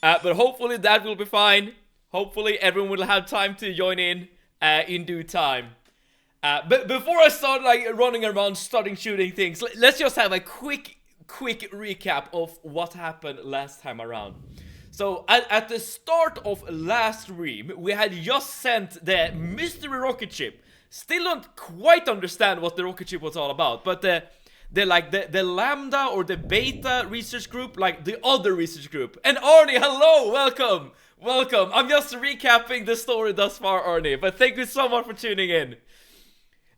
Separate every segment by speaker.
Speaker 1: But hopefully that will be fine. Hopefully everyone will have time to join in due time. But before I start like running around starting shooting things, let's just have a quick recap of what happened last time around. So at the start of last stream, we had just sent the mystery rocket ship. Still don't quite understand what the rocket ship was all about, but the Lambda or the Beta research group, like the other research group. And Arnie, hello, welcome. I'm just recapping the story thus far, Arnie, but thank you so much for tuning in.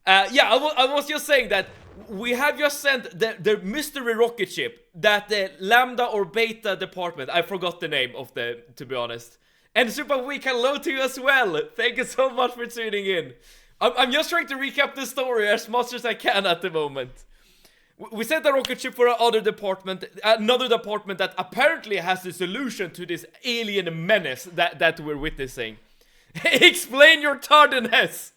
Speaker 1: I was just saying that we have just sent the mystery rocket ship that the Lambda or Beta department, I forgot the name of to be honest. And Super Week, hello to you as well. Thank you so much for tuning in. I'm just trying to recap the story as much as I can at the moment. We sent the rocket ship for another department that apparently has the solution to this alien menace that we're witnessing. Explain your tardiness!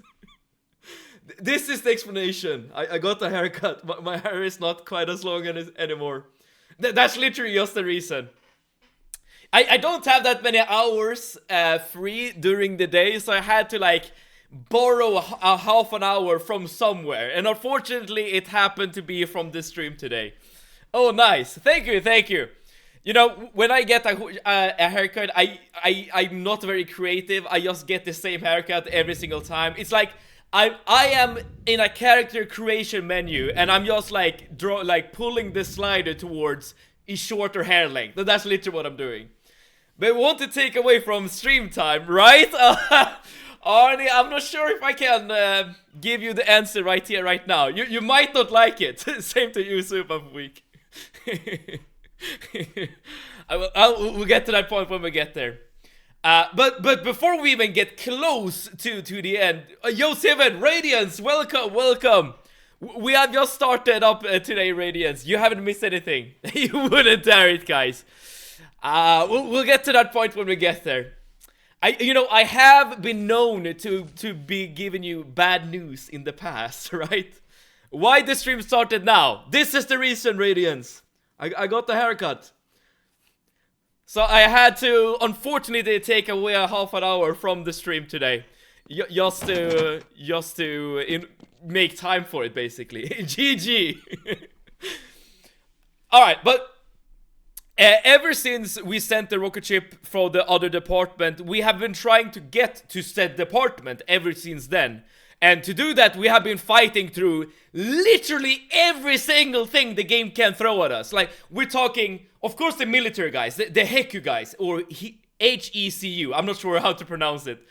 Speaker 1: This is the explanation. I got a haircut, but my hair is not quite as long anymore. That's literally just the reason. I don't have that many hours free during the day, so I had to like borrow a half an hour from somewhere. And unfortunately, it happened to be from this stream today. Oh, nice. Thank you. You know, when I get a haircut, I'm not very creative. I just get the same haircut every single time. It's like I am in a character creation menu, and I'm just like pulling the slider towards a shorter hair length. That's literally what I'm doing. But we want to take away from stream time, right? Arnie, I'm not sure if I can give you the answer right here, right now. You might not like it. Same to you, Super Week. We'll get to that point when we get there. But before we even get close to the end, yo Seven, Radiance, welcome. We have just started up today, Radiance. You haven't missed anything. You wouldn't dare it, guys. We'll get to that point when we get there. I have been known to be giving you bad news in the past, right? Why the stream started now? This is the reason, Radiance. I got the haircut. So I had to, unfortunately, take away a half an hour from the stream today. Just to make time for it, basically. GG. Alright, but ever since we sent the rocket ship from the other department, we have been trying to get to said department ever since then. And to do that, we have been fighting through literally every single thing the game can throw at us. Like, we're talking, of course, the military guys, the Heku guys, or HECU, I'm not sure how to pronounce it.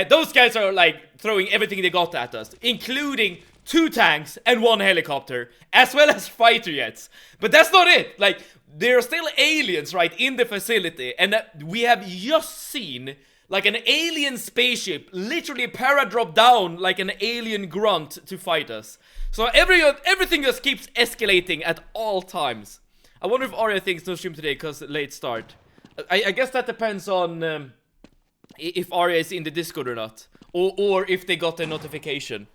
Speaker 1: Those guys are, like, throwing everything they got at us, including 2 tanks and 1 helicopter, as well as fighter jets. But that's not it. Like, there are still aliens, right, in the facility, and we have just seen like an alien spaceship literally para-drop down like an alien grunt to fight us. So everything just keeps escalating at all times. I wonder if Arya thinks no stream today because late start. I guess that depends on if Arya is in the Discord or not. Or if they got a notification.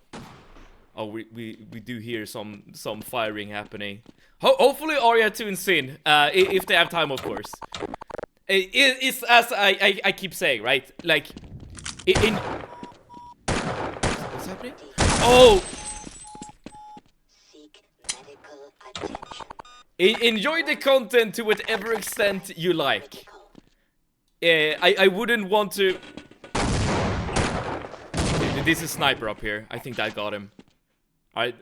Speaker 1: Oh, we do hear some firing happening. Hopefully Arya tunes in, if they have time, of course. It's as I keep saying, right? Like, in what's happening? Oh!
Speaker 2: Seek medical attention.
Speaker 1: Enjoy the content to whatever extent you like. I wouldn't want to... This is Sniper up here. I think that got him. Alright.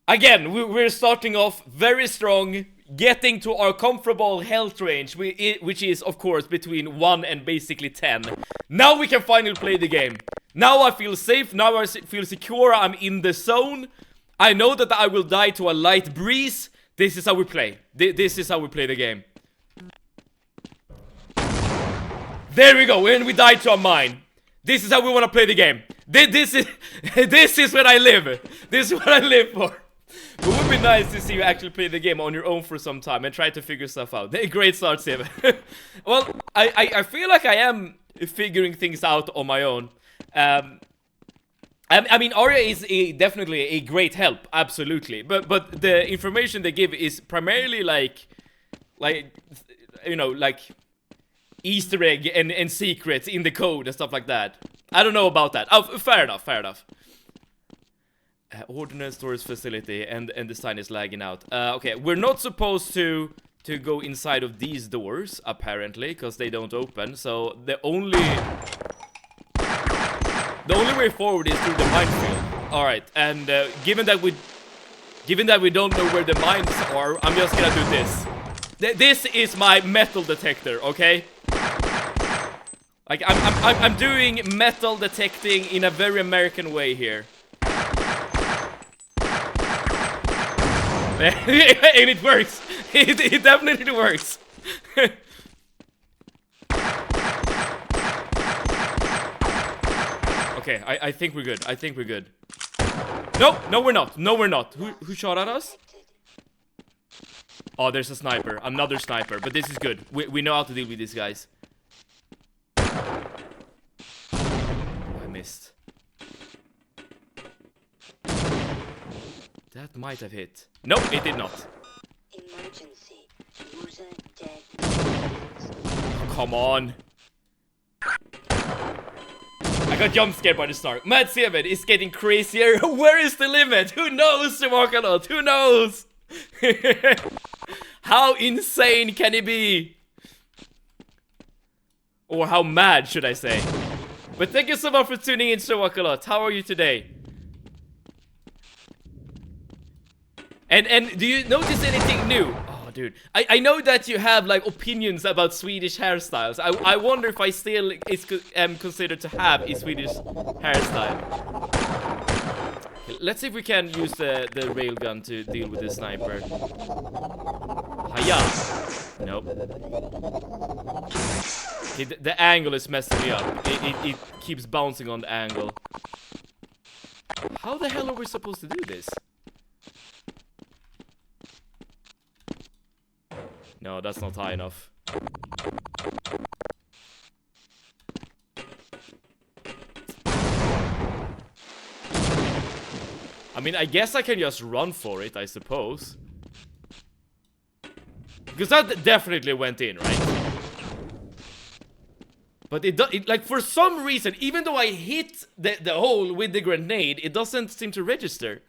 Speaker 1: Again, we're starting off very strong, getting to our comfortable health range, which is, of course, between 1 and basically 10. Now we can finally play the game. Now I feel safe, now I feel secure, I'm in the zone. I know that I will die to a light breeze. This is how we play. This is how we play the game. There we go, and we died to a mine. This is how we want to play the game. This is what I live. This is what I live for. It would be nice to see you actually play the game on your own for some time and try to figure stuff out. Great start, Sim. Well, I feel like I am figuring things out on my own. I mean, Arya is definitely a great help, absolutely. But the information they give is primarily like, you know, like Easter egg and secrets in the code and stuff like that. I don't know about that. Oh, fair enough, fair enough. Ordnance storage facility and the sign is lagging out. Okay, we're not supposed to go inside of these doors apparently because they don't open. So the only way forward is through the minefield. All right, and given that we don't know where the mines are, I'm just gonna do this. This is my metal detector, okay? Like I'm doing metal detecting in a very American way here. And it works. It definitely works. Okay, I think we're good. I think we're good. No, we're not. No, we're not. Who shot at us? Oh, there's a sniper. Another sniper. But this is good. We know how to deal with these guys. Oh, I missed. That might have hit. Nope, it did not.
Speaker 2: Emergency. User dead.
Speaker 1: Come on. I got jump scared by the start. Mad 7 is getting crazier. Where is the limit? Who knows, Walkalot? Who knows? How insane can it be? Or how mad, should I say? But thank you so much for tuning in, Walkalot. How are you today? And do you notice anything new? Oh, dude. I know that you have, like, opinions about Swedish hairstyles. I wonder if I still am considered to have a Swedish hairstyle. Okay, let's see if we can use the railgun to deal with the sniper. Hiya! Nope. Okay, the angle is messing me up. It keeps bouncing on the angle. How the hell are we supposed to do this? No, that's not high enough. I mean, I guess I can just run for it, I suppose. Because that definitely went in, right? But it like, for some reason, even though I hit the hole with the grenade, it doesn't seem to register.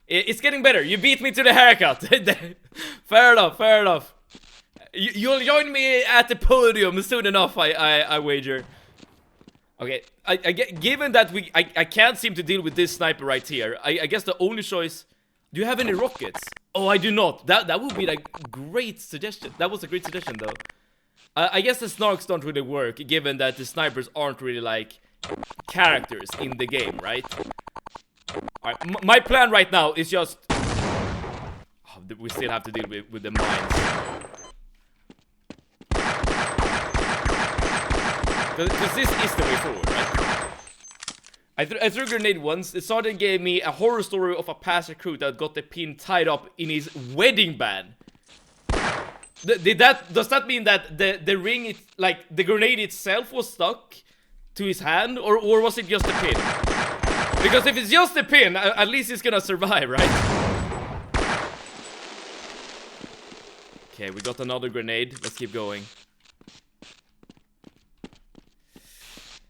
Speaker 1: It's getting better. You beat me to the haircut. Fair enough, fair enough. You'll join me at the podium soon enough, I wager. Okay, given that I can't seem to deal with this sniper right here, I guess the only choice... Do you have any rockets? Oh, I do not. That would be like great suggestion. That was a great suggestion, though. I guess the snarks don't really work, given that the snipers aren't really like characters in the game, right? Alright, my plan right now is just... Oh, we still have to deal with the mines. Because this is the way forward, right? I threw a grenade once. The sergeant gave me a horror story of a past recruit that got the pin tied up in his wedding band. Does that mean that the ring, like the grenade itself was stuck to his hand? Or was it just the pin? Because if it's just the pin, at least he's gonna survive, right? Okay, we got another grenade. Let's keep going.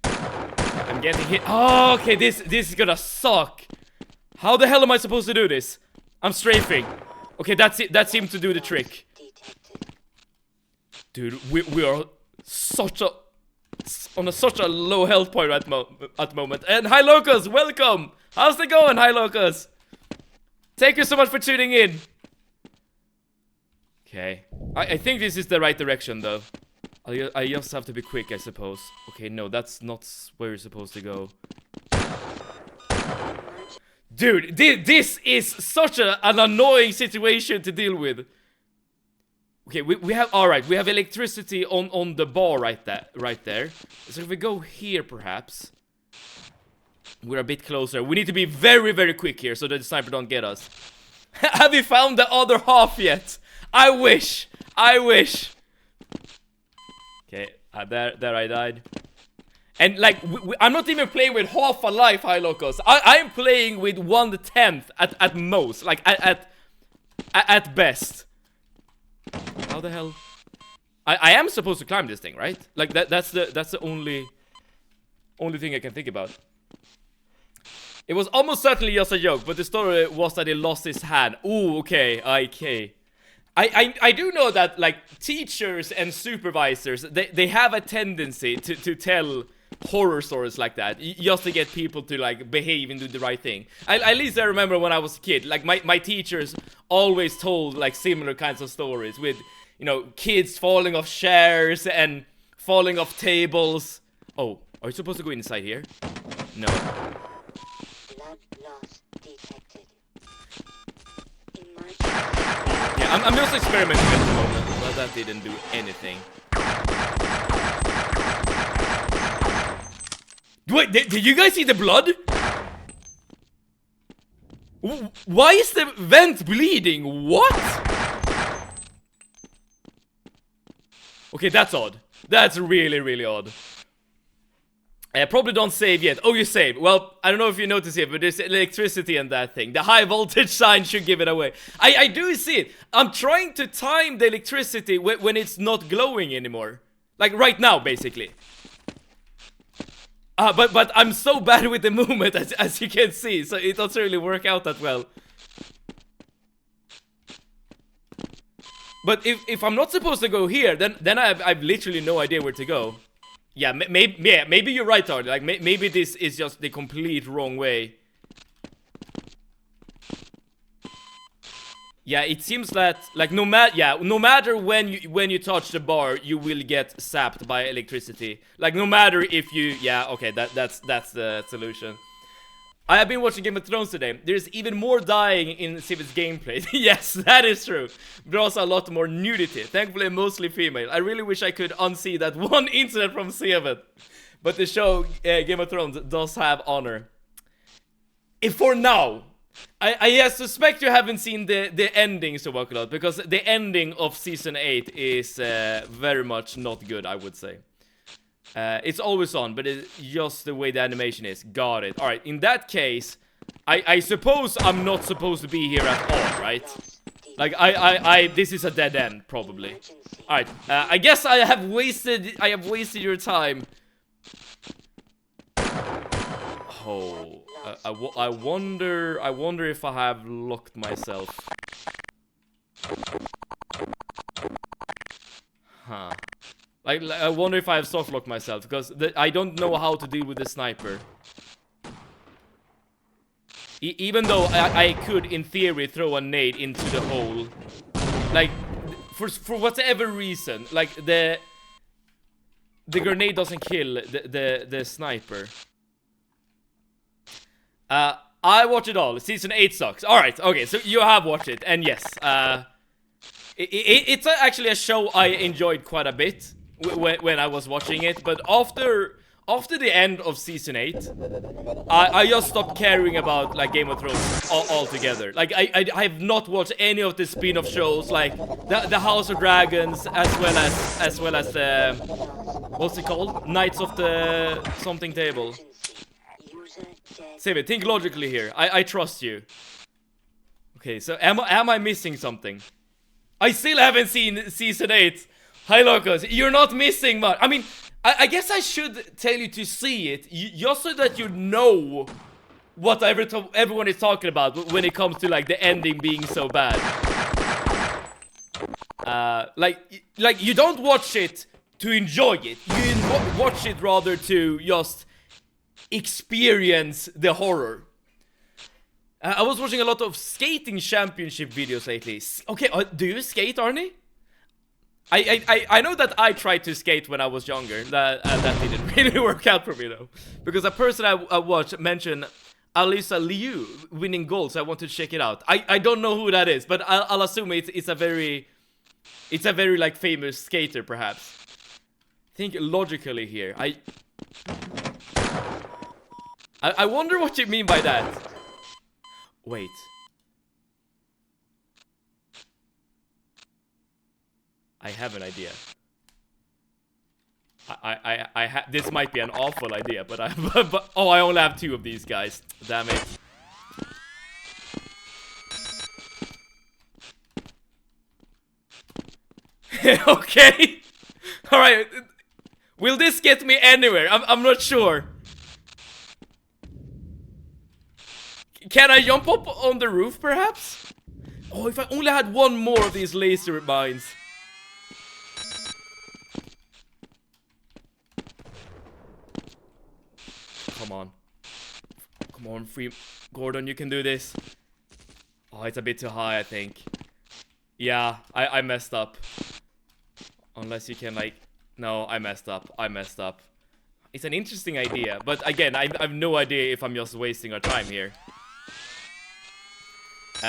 Speaker 1: I'm getting hit. Oh, okay, this is gonna suck. How the hell am I supposed to do this? I'm strafing. Okay, that's it. That seemed to do the trick. Dude, we are on such a low health point at the moment. And hi Locus, welcome. How's it going, hi Locus? Thank you so much for tuning in. Okay, I think this is the right direction though. I just have to be quick, I suppose. Okay, no, that's not where you're supposed to go. Dude, this is such an annoying situation to deal with. Okay, we have, alright, we have electricity on the bar right there. So if we go here, perhaps, we're a bit closer. We need to be very, very quick here so that the sniper don't get us. Have you found the other half yet? I wish. Okay, there I died. And like, I'm not even playing with half a life, high locals. I'm playing with 1/10 at most, like at best. How the hell? I am supposed to climb this thing, right? Like that's the only thing I can think about. It was almost certainly just a joke, but the story was that he lost his hand. Ooh, okay, okay. I do know that, like, teachers and supervisors, they have a tendency to tell horror stories like that, just to get people to, like, behave and do the right thing. At least I remember when I was a kid, like, my teachers always told, like, similar kinds of stories with, you know, kids falling off chairs and falling off tables. Oh, are you supposed to go inside here? No.
Speaker 2: Blood loss detected.
Speaker 1: Yeah, I'm just experimenting at the moment, but that didn't do anything. Wait, did you guys see the blood? Why is the vent bleeding? What? Okay, that's odd. That's really, really odd. Probably don't save yet. Oh, you save. Well, I don't know if you notice it, but there's electricity in that thing. The high voltage sign should give it away. I do see it. I'm trying to time the electricity when it's not glowing anymore. Like right now, basically. But I'm so bad with the movement, as you can see, so it doesn't really work out that well. But if I'm not supposed to go here, then I've literally no idea where to go. Yeah, maybe you're right, Artie. Like, maybe this is just the complete wrong way. Yeah, it seems that, like, no matter when you touch the bar, you will get zapped by electricity. Like, no matter if you, yeah, okay, that's the solution. I have been watching Game of Thrones today. There's even more dying in Civil's gameplay. Yes, that is true. But also a lot more nudity. Thankfully, mostly female. I really wish I could unsee that one incident from Civ. But the show, Game of Thrones, does have honor. If for now. I suspect you haven't seen the ending, Sobakulot, because the ending of Season 8 is very much not good, I would say. It's always on, but it's just the way the animation is. Got it. Alright, in that case, I suppose I'm not supposed to be here at all, right? Like, this is a dead end, probably. Alright, I guess I have wasted your time. Oh, I wonder if I have locked myself. Huh. Like, I wonder if I have soft locked myself, because I don't know how to deal with the sniper. Even though I could, in theory, throw a nade into the hole. Like, for whatever reason, like, the grenade doesn't kill the sniper. I watched it all. Season 8 sucks. Alright, okay, so you have watched it, and yes, it's actually a show I enjoyed quite a bit when I was watching it, but after the end of Season 8, I just stopped caring about, like, Game of Thrones altogether. Like, I have not watched any of the spin-off shows, like the House of Dragons, as well as the, what's it called? Knights of the something table. Save it. Think logically here. I trust you. Okay, so am I missing something? I still haven't seen Season 8. Hi, Locos. You're not missing much. I mean, I guess I should tell you to see it, just so that you know what everyone is talking about when it comes to, like, the ending being so bad. Like you don't watch it to enjoy it. You watch it rather to just experience the horror. I was watching a lot of skating championship videos lately. Okay, do you skate, Arnie? I know that I tried to skate when I was younger. That didn't really work out for me, though. Because a person I watched mentioned Alisa Liu winning gold, so I wanted to check it out. I don't know who that is, but I'll assume it's a very like famous skater, perhaps. Think logically here. I wonder what you mean by that. Wait. I have an idea. This might be an awful idea, but oh, I only have 2 of these guys. Damn it. Okay. Alright. Will this get me anywhere? I'm not sure. Can I jump up on the roof, perhaps? Oh, if I only had one more of these laser mines. Come on. Come on, Gordon, you can do this. Oh, it's a bit too high, I think. Yeah, I messed up. Unless you can, like... No, I messed up. It's an interesting idea, but again, I have no idea if I'm just wasting our time here.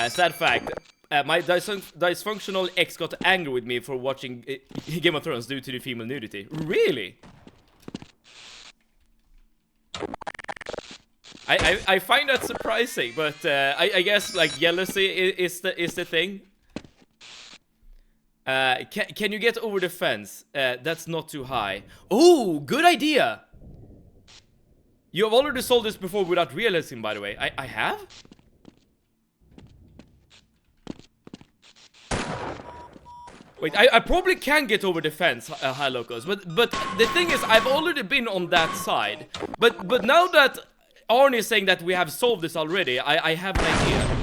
Speaker 1: Sad fact, my dysfunctional ex got angry with me for watching Game of Thrones due to the female nudity. Really? I find that surprising, but I guess like jealousy is the thing. Can you get over the fence? That's not too high. Oh, good idea! You have already solved this before without realizing, by the way. I have? Wait, I probably can get over the fence, High Locos, but the thing is, I've already been on that side. But now that Arnie is saying that we have solved this already, I have an idea.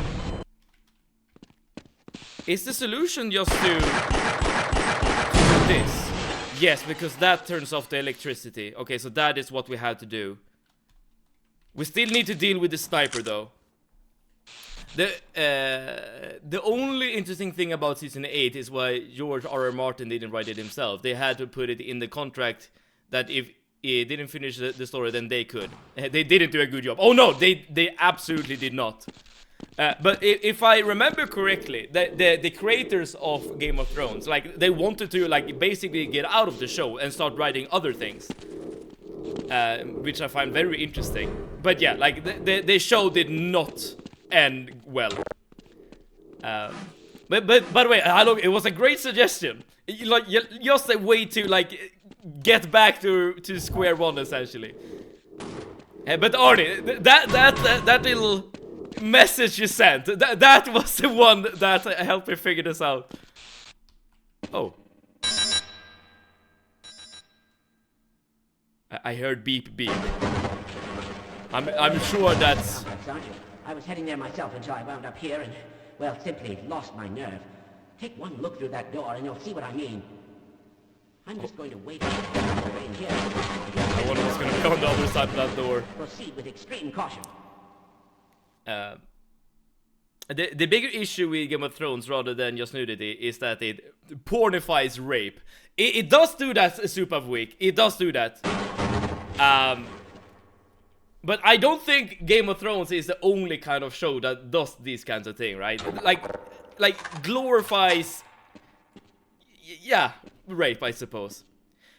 Speaker 1: Is the solution just to do this? Yes, because that turns off the electricity. Okay, so that is what we have to do. We still need to deal with the sniper, though. The only interesting thing about Season 8 is why George R.R. Martin didn't write it himself. They had to put it in the contract that if it didn't finish the story, then they could. They didn't do a good job. Oh no, they absolutely did not. But if I remember correctly, the creators of Game of Thrones, like, they wanted to, like, basically get out of the show and start writing other things. Which I find very interesting. But yeah, like, the show did not end well. But by the way, it was a great suggestion. Like, just a way to, like, get back to square one, essentially. But Arnie, that little message you sent, that was the one that helped me figure this out. Oh. I heard beep beep. I'm sure that's...
Speaker 3: Sergeant, I was heading there myself until I wound up here and, well, simply lost my nerve. Take one look through that door and you'll see what I mean. I'm just going to wait in here.
Speaker 1: I wonder what's going to be on the other side of that door.
Speaker 3: Proceed with extreme caution.
Speaker 1: The bigger issue with Game of Thrones, rather than just nudity, is that it pornifies rape. It does do that, Soup of Week. It does do that. But I don't think Game of Thrones is the only kind of show that does these kinds of things, right? Like glorifies, yeah, rape, I suppose.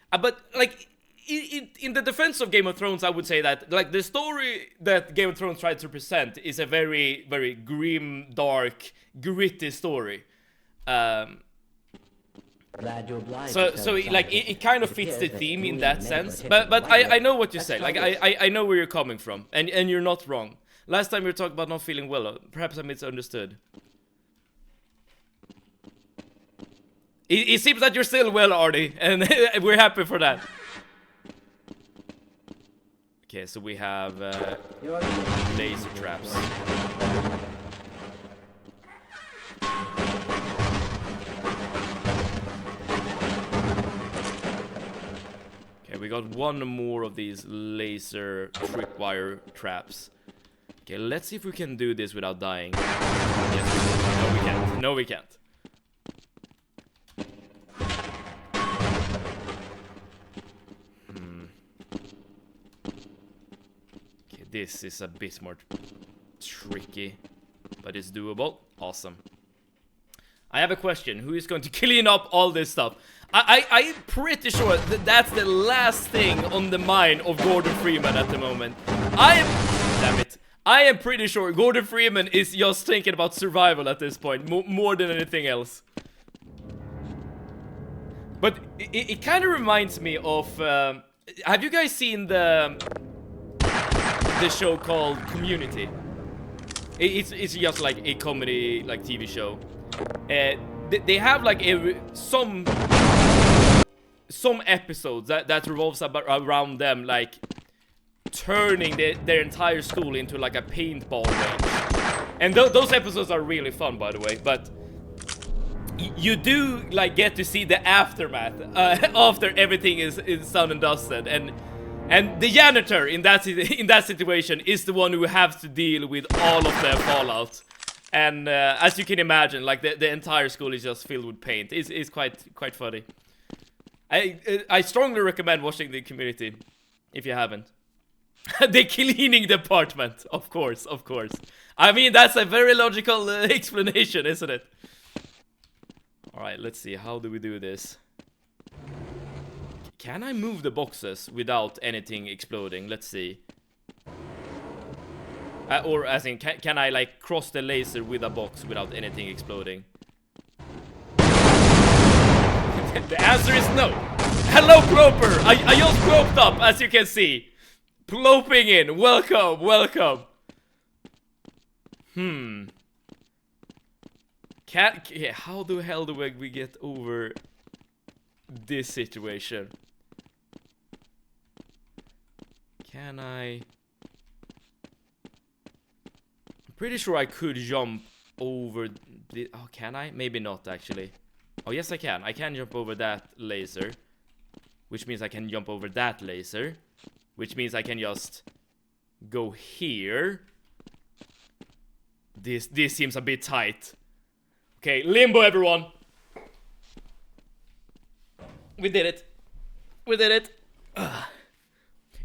Speaker 1: But like, in the defense of Game of Thrones, I would say that, like, the story that Game of Thrones tried to present is a very, very grim, dark, gritty story. So like, it kind of fits the theme in that sense. But I know what you say. Like, I know where you're coming from, and you're not wrong. Last time you were talking about not feeling well. Perhaps I misunderstood. It seems that you're still well, Arnie, and we're happy for that. Okay, so we have laser traps. Okay, we got one more of these laser tripwire traps. Okay, let's see if we can do this without dying. Yes. No, we can't. No, we can't. This is a bit more tricky, but it's doable. Awesome. I have a question. Who is going to clean up all this stuff? I'm pretty sure that that's the last thing on the mind of Gordon Freeman at the moment. Damn it. I am pretty sure Gordon Freeman is just thinking about survival at this point, more than anything else. But it kind of reminds me of... have you guys seen the show called Community? It's just like a comedy, like, TV show. They have like some some episodes that revolves around them like turning their entire school into like a paintball range. And those episodes are really fun, by the way, but you do like get to see the aftermath after everything is done and dusted, and the janitor in that situation is the one who has to deal with all of the fallout. And as you can imagine, like the entire school is just filled with paint. It's quite funny. I strongly recommend watching the Community if you haven't. The cleaning department, of course. I mean, that's a very logical explanation, isn't it? Alright, let's see, how do we do this? Can I move the boxes without anything exploding? Let's see. Or as in, can I like cross the laser with a box without anything exploding? The answer is no. Hello, Ploper! I just ploped up, as you can see. Ploping in, welcome. How the hell do we get over this situation? Can I? I'm pretty sure I could jump over the... Oh, can I? Maybe not, actually. Oh, yes, I can. I can jump over that laser, which means I can jump over that laser, which means I can just go here. This seems a bit tight. Okay, limbo, everyone. We did it. Ugh.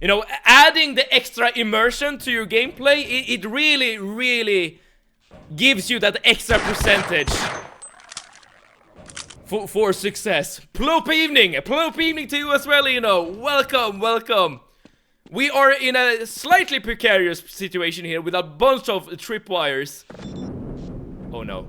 Speaker 1: You know, adding the extra immersion to your gameplay, it really gives you that extra percentage for success. Plop evening to you as well, you know. Welcome. We are in a slightly precarious situation here with a bunch of tripwires. Oh no.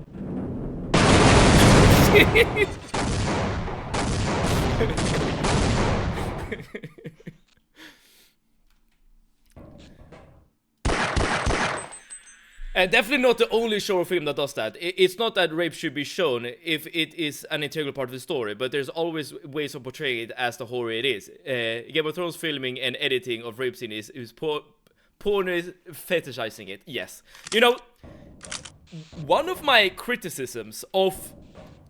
Speaker 1: Definitely not the only short film that does that. It's not that rape should be shown if it is an integral part of the story, but there's always ways of portraying it as the horror it is. Game of Thrones filming and editing of rape scene is porn is fetishizing it, yes. You know, one of my criticisms of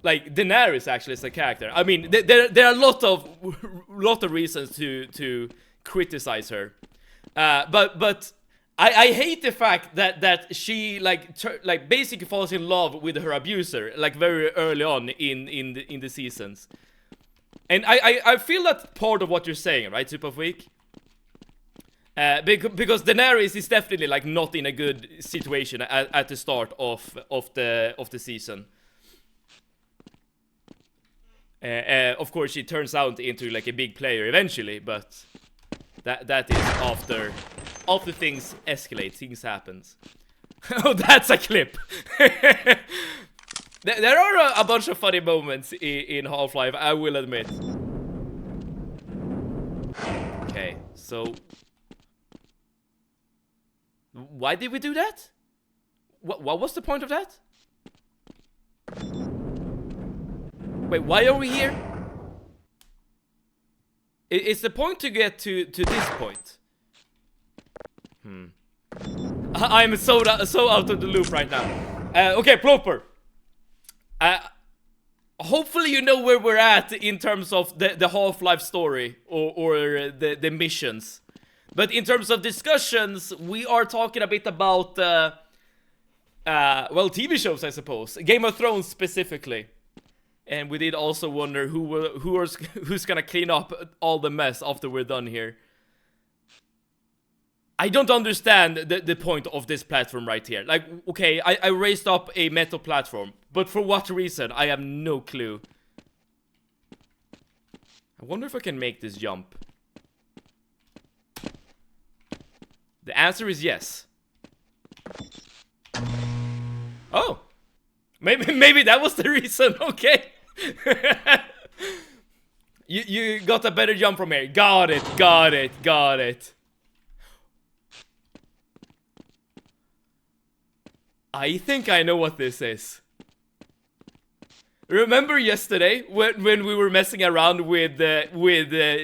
Speaker 1: like Daenerys actually as a character, I mean, there are a lot of reasons to criticize her, but I hate the fact that she like basically falls in love with her abuser like very early on in the seasons, and I feel that's part of what you're saying, right, Superweak? Because Daenerys is definitely like not in a good situation at the start of the season. Of course, she turns out into like a big player eventually, but that is after things escalate, things happens. Oh, that's a clip. There are a bunch of funny moments in Half-Life, I will admit. Okay, so why did we do that? What was the point of that? Wait, why are we here? It's the point to get to this point. I'm so out of the loop right now. Okay, Ploper. Hopefully you know where we're at in terms of the Half-Life story or the missions. But in terms of discussions, we are talking a bit about well, TV shows, I suppose. Game of Thrones specifically. And we did also wonder who's gonna clean up all the mess after we're done here. I don't understand the point of this platform right here. Like, okay, I raised up a metal platform, but for what reason? I have no clue. I wonder if I can make this jump. The answer is yes. Oh, maybe that was the reason. Okay. You got a better jump from here. Got it. I think I know what this is. Remember yesterday when we were messing around with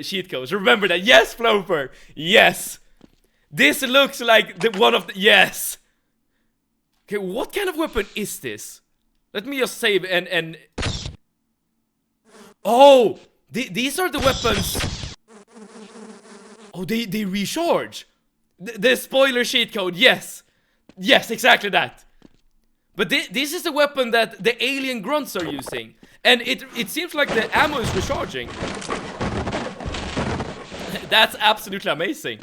Speaker 1: cheat codes? Remember that? Yes, Floper. Yes. This looks like one of the yes. Okay, what kind of weapon is this? Let me just save and oh, these are the weapons. Oh, they recharge. The spoiler cheat code. Yes. Yes, exactly that. But this is the weapon that the alien grunts are using. And it seems like the ammo is recharging. That's absolutely amazing.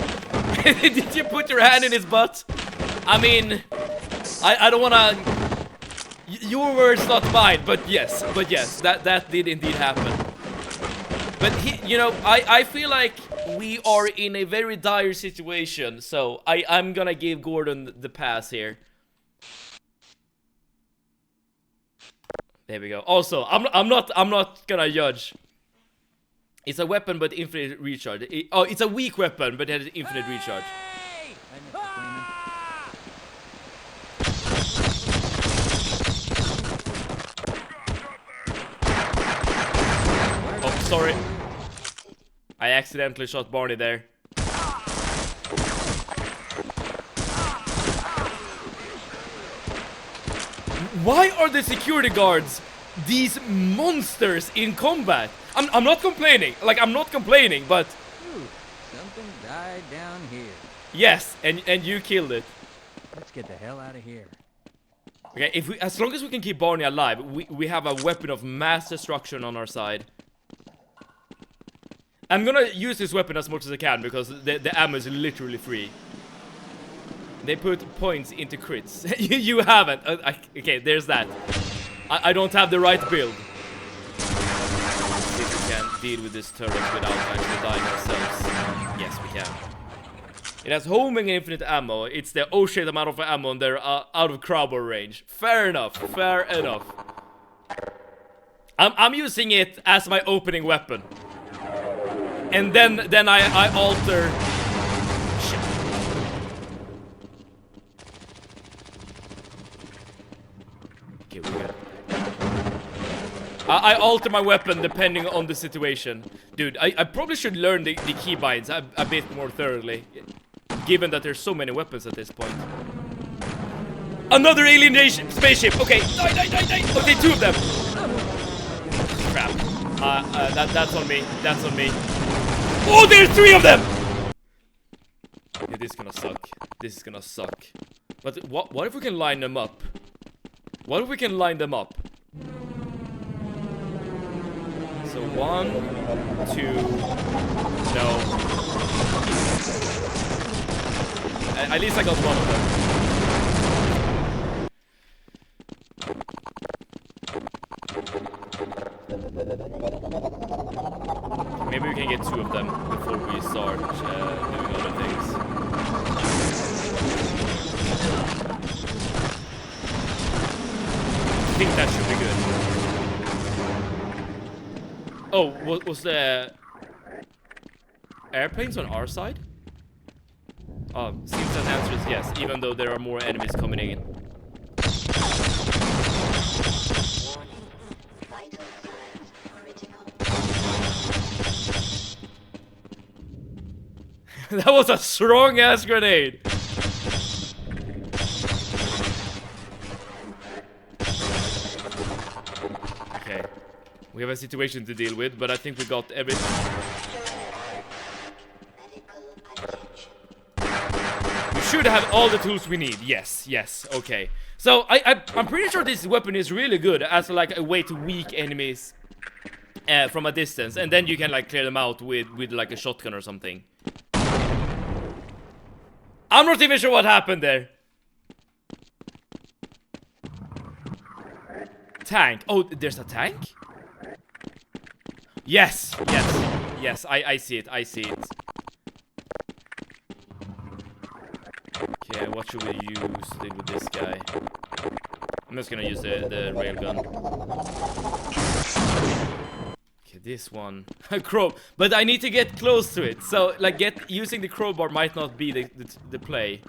Speaker 1: Did you put your hand in his butt? I mean, I don't wanna... Your words, not mine, but yes, that did indeed happen. But you know, I feel like we are in a very dire situation, so I'm gonna give Gordon the pass here. There we go. Also, I'm not gonna judge. It's a weapon but infinite recharge. It's a weak weapon but it has infinite recharge. Oh, sorry. I accidentally shot Barney there. Why are the security guards these monsters in combat? I'm not complaining. Like, I'm not complaining, but...
Speaker 4: Ooh, something died down here.
Speaker 1: Yes, and you killed it.
Speaker 4: Let's get the hell out of here.
Speaker 1: Okay, as long as we can keep Barney alive, we have a weapon of mass destruction on our side. I'm gonna use this weapon as much as I can because the ammo is literally free. They put points into crits. You haven't. Okay, there's that. I don't have the right build. See if we can deal with this turret without actually dying ourselves. Yes, we can. It has homing and infinite ammo. It's the oh shit amount of ammo and they're out of crowbar range. Fair enough. Fair enough. I'm using it as my opening weapon. And then I alter... Shit. Okay, we're good. I alter my weapon depending on the situation. Dude, I probably should learn the keybinds a bit more thoroughly. Given that there's so many weapons at this point. Another alien spaceship! Okay, die! Okay, 2 of them! Crap. That's on me. That's on me. Oh, there's 3 of them! Yeah, this is gonna suck. This is gonna suck. But what if we can line them up? What if we can line them up? So 1, 2... No. At least I got one of them. Maybe we can get 2 of them before we start doing other things. I think that should be good. Oh, was the airplanes on our side? Oh, seems that the answer is yes, even though there are more enemies coming in.
Speaker 2: Vital signs critical.
Speaker 1: That was a strong-ass grenade! Okay. We have a situation to deal with, but I think we got everything. Should have all the tools we need. Yes, okay. So I'm pretty sure this weapon is really good as like a way to weak enemies from a distance, and then you can like clear them out with like a shotgun or something. I'm not even sure what happened there. Tank. Oh, there's a tank? Yes, I see it, Okay, what should we use to deal with this guy? I'm just gonna use the railgun. Okay, this one. Crow. But I need to get close to it. So, like, using the crowbar might not be the play.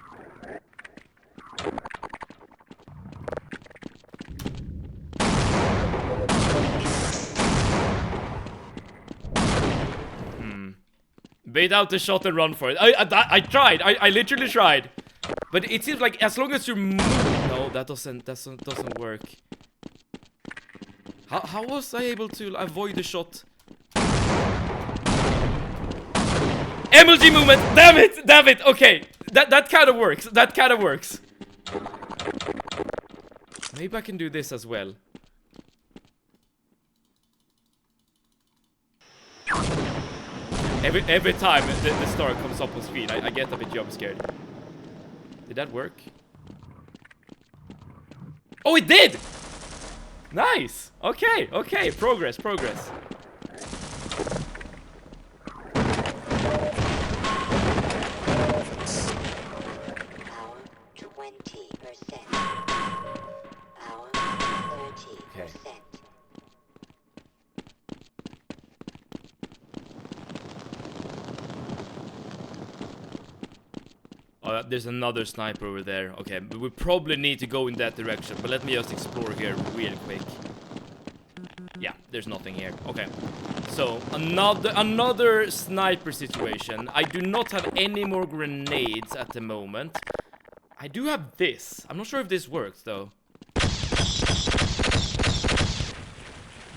Speaker 1: Bait out the shot and run for it. I tried. I literally tried. But it seems like as long as you move... No, that doesn't work. How was I able to avoid the shot? MLG movement! Damn it! Damn it! Okay. That kind of works. That kind of works. Maybe I can do this as well. Every time the star comes up on screen, I get a bit jump scared. Did that work? Oh, it did! Nice! Okay, okay, progress.
Speaker 2: Power 20%. Power 30%.
Speaker 1: Oh, there's another sniper over there. Okay, but we probably need to go in that direction. But let me just explore here real quick. Yeah, there's nothing here. Okay, so another sniper situation. I do not have any more grenades at the moment. I do have this. I'm not sure if this works though.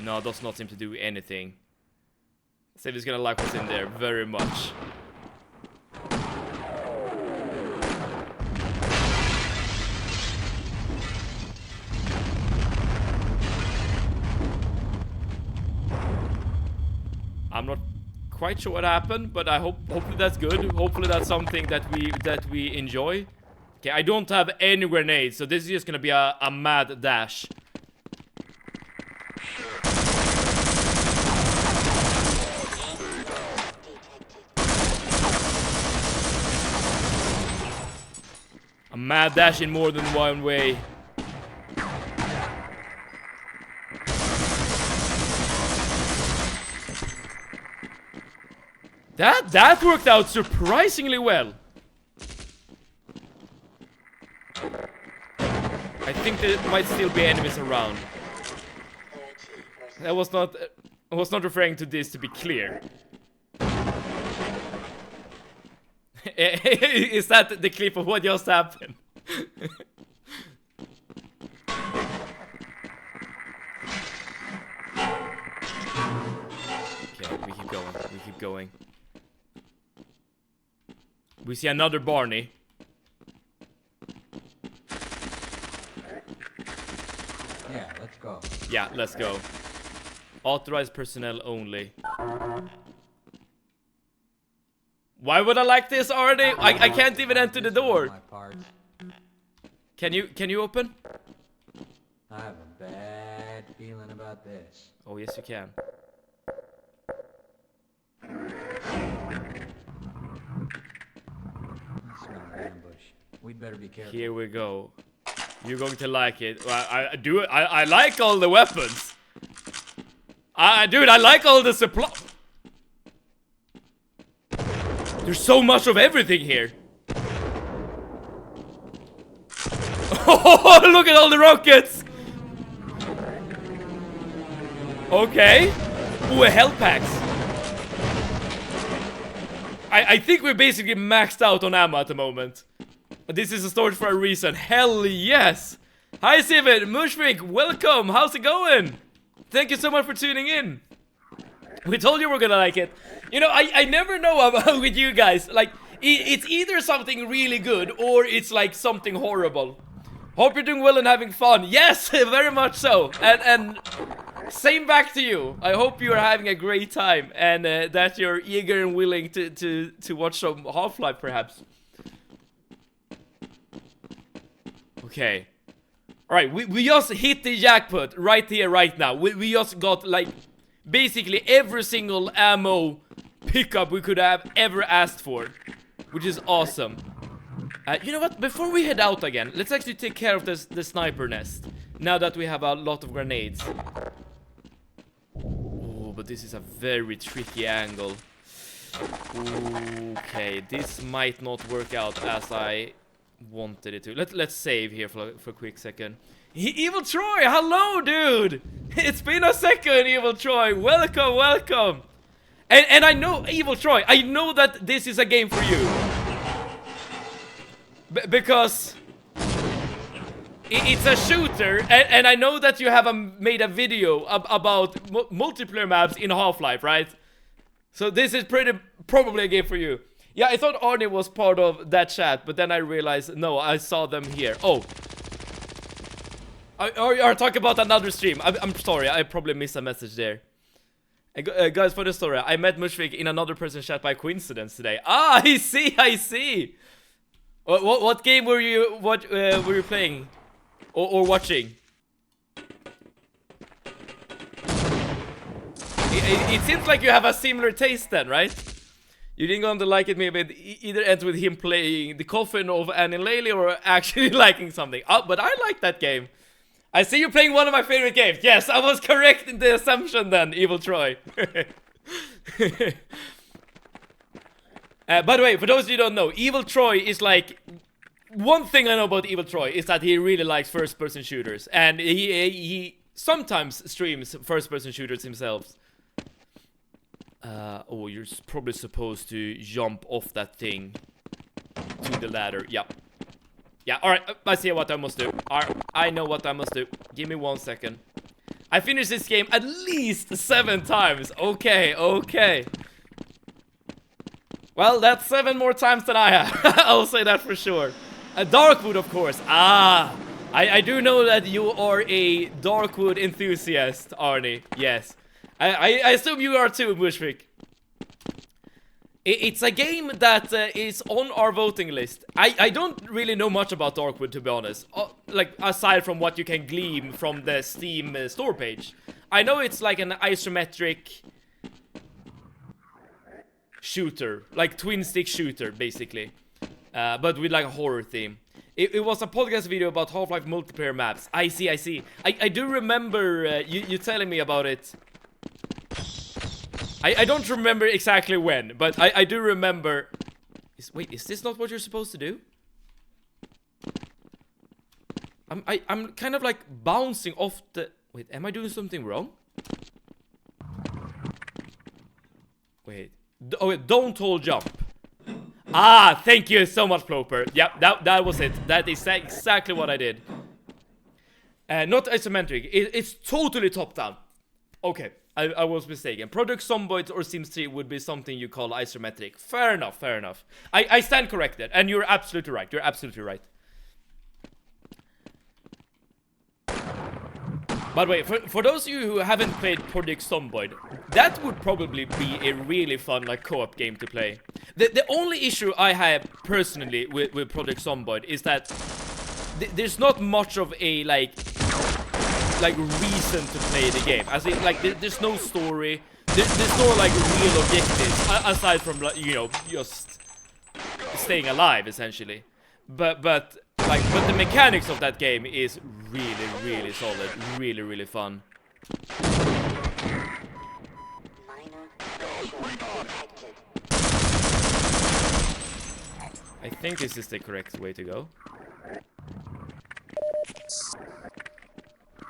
Speaker 1: No, it does not seem to do anything. Save is gonna like what's in there very much. I'm not quite sure what happened, but I hopefully that's good. Hopefully that's something that we enjoy. Okay, I don't have any grenades, so this is just gonna be a mad dash. A mad dash in more than one way. That worked out surprisingly well. I think there might still be enemies around. I was not referring to this, to be clear. Is that the clip of what just happened? Okay, we keep going. We see another Barney.
Speaker 4: Yeah, let's go.
Speaker 1: Yeah, let's go. Authorized personnel only. Why would I like this already? I can't even enter the door. Can you open?
Speaker 4: I have a bad feeling about this.
Speaker 1: Oh, yes you can.
Speaker 4: I smell an ambush. We'd better be careful.
Speaker 1: Here we go. You're going to like it. I like all the weapons. Dude, I like all the supply. There's so much of everything here. Oh, look at all the rockets. Okay. Ooh, a health packs. I think we're basically maxed out on ammo at the moment. This is a storage for a reason. Hell yes. Hi, Sivan. Mushvik, welcome. How's it going? Thank you so much for tuning in. We told you we're gonna like it. You know, I never know about with you guys. Like, it's either something really good or it's like something horrible. Hope you're doing well and having fun. Yes, very much so. And same back to you. I hope you are having a great time and that you're eager and willing to watch some Half-Life perhaps. Okay. Alright, we just hit the jackpot right here, right now. We just got like basically every single ammo pickup we could have ever asked for, which is awesome. You know what? Before we head out again, let's actually take care of the sniper nest. Now that we have a lot of grenades. Oh, but this is a very tricky angle. Okay, this might not work out as I wanted it to. Let's save here for a quick second. Evil Troy, hello, dude. It's been a second, Evil Troy. Welcome. And I know, Evil Troy, I know that this is a game for you. Because it's a shooter, and I know that you have made a video about multiplayer maps in Half-Life, right? So this is probably a game for you. Yeah, I thought Arnie was part of that chat, but then I realized, no, I saw them here. Oh. Are talking about another stream. I'm sorry, I probably missed a message there. Guys, for the story, I met Mushfik in another person's chat by coincidence today. Ah, I see. What game were you playing or watching? It seems like you have a similar taste then, right? You didn't going to like it, maybe it either ends with him playing the coffin of Annie Laley or actually liking something. Oh, but I like that game. I see you playing one of my favorite games. Yes, I was correct in the assumption then, Evil Troy. By the way, for those of you who don't know, Evil Troy is like... One thing I know about Evil Troy is that he really likes first-person shooters. And he sometimes streams first-person shooters himself. Oh, you're probably supposed to jump off that thing to the ladder. Yeah. Yeah, alright, I see what I must do. I know what I must do. Give me 1 second. I finished this game at least 7 times. Okay. Well, that's 7 more times than I have. I'll say that for sure. Darkwood, of course. I do know that you are a Darkwood enthusiast, Arnie. Yes. I assume you are too, Bushwick. It's a game that is on our voting list. I don't really know much about Darkwood, to be honest. Like, aside from what you can glean from the Steam store page. I know it's like an isometric shooter. Like, twin-stick shooter, basically. But with like a horror theme. It was a podcast video about Half-Life multiplayer maps. I see. I do remember you telling me about it. I don't remember exactly when, but I do remember... Wait, is this not what you're supposed to do? I'm kind of like bouncing off the... Wait, am I doing something wrong? Wait. Oh, wait, don't hold jump. Ah, thank you so much, Ploper. Yep, that was it. That is exactly what I did. Not isometric. It's totally top-down. Okay, I was mistaken. Project Zomboid or Sims 3 would be something you call isometric. Fair enough. I stand corrected, and you're absolutely right. By the way, for those of you who haven't played Project Zomboid, that would probably be a really fun like co-op game to play. The only issue I have personally with Project Zomboid is that there's not much of a like reason to play the game. As in, like there's no story, there's no like real objectives aside from like, you know, just staying alive essentially. But the mechanics of that game is really solid, really fun. I think this is the correct way to go.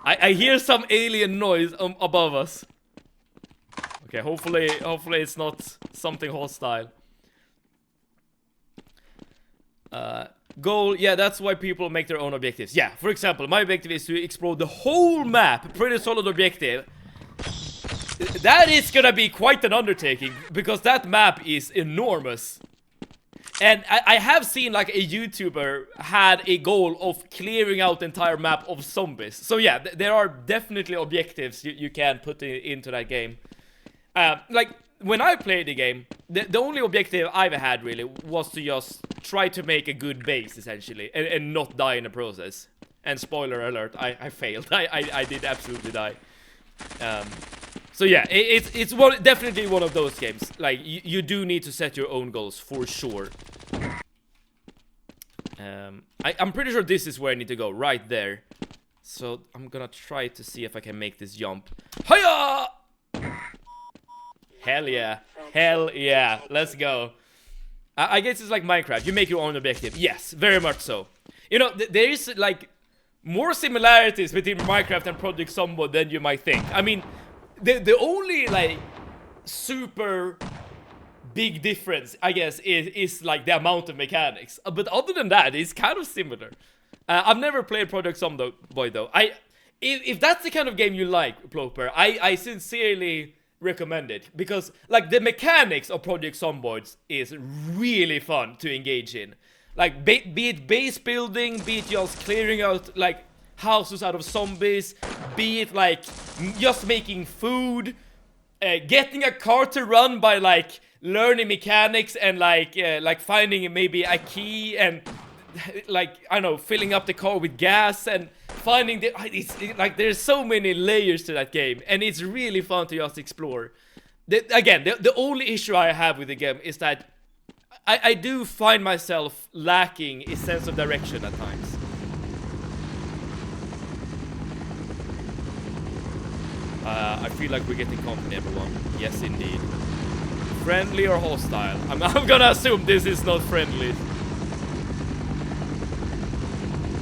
Speaker 1: I hear some alien noise above us. Okay, hopefully it's not something hostile. Goal, yeah, that's why people make their own objectives. Yeah, for example, my objective is to explore the whole map. Pretty solid objective. That is gonna be quite an undertaking, because that map is enormous. And I have seen like a YouTuber had a goal of clearing out the entire map of zombies. So yeah, there are definitely objectives you can put into that game. Like, when I played the game, the only objective I've had really was to just try to make a good base, essentially, and not die in the process. And spoiler alert, I failed. I did absolutely die. So yeah, it's definitely one of those games. Like, you do need to set your own goals, for sure. I'm pretty sure this is where I need to go, right there. So I'm gonna try to see if I can make this jump. Hiya! Hell yeah, let's go. I guess it's like Minecraft, you make your own objective. Yes, very much so. You know, there is like more similarities between Minecraft and Project Zomboid than you might think. I mean, the only like super big difference, I guess, is like the amount of mechanics. But other than that, it's kind of similar. I've never played Project Zomboid though. If that's the kind of game you like, Ploper, I sincerely recommend it, because like the mechanics of Project Zomboid is really fun to engage in. Like be it base building, be it just clearing out like houses out of zombies, be it like just making food, getting a car to run by like learning mechanics and like finding maybe a key and like I don't know, filling up the car with gas and finding the like there's so many layers to that game, and it's really fun to just explore. The only issue I have with the game is that I do find myself lacking a sense of direction at times. I feel like we're getting company, everyone. Yes, indeed. Friendly or hostile? I'm gonna assume this is not friendly.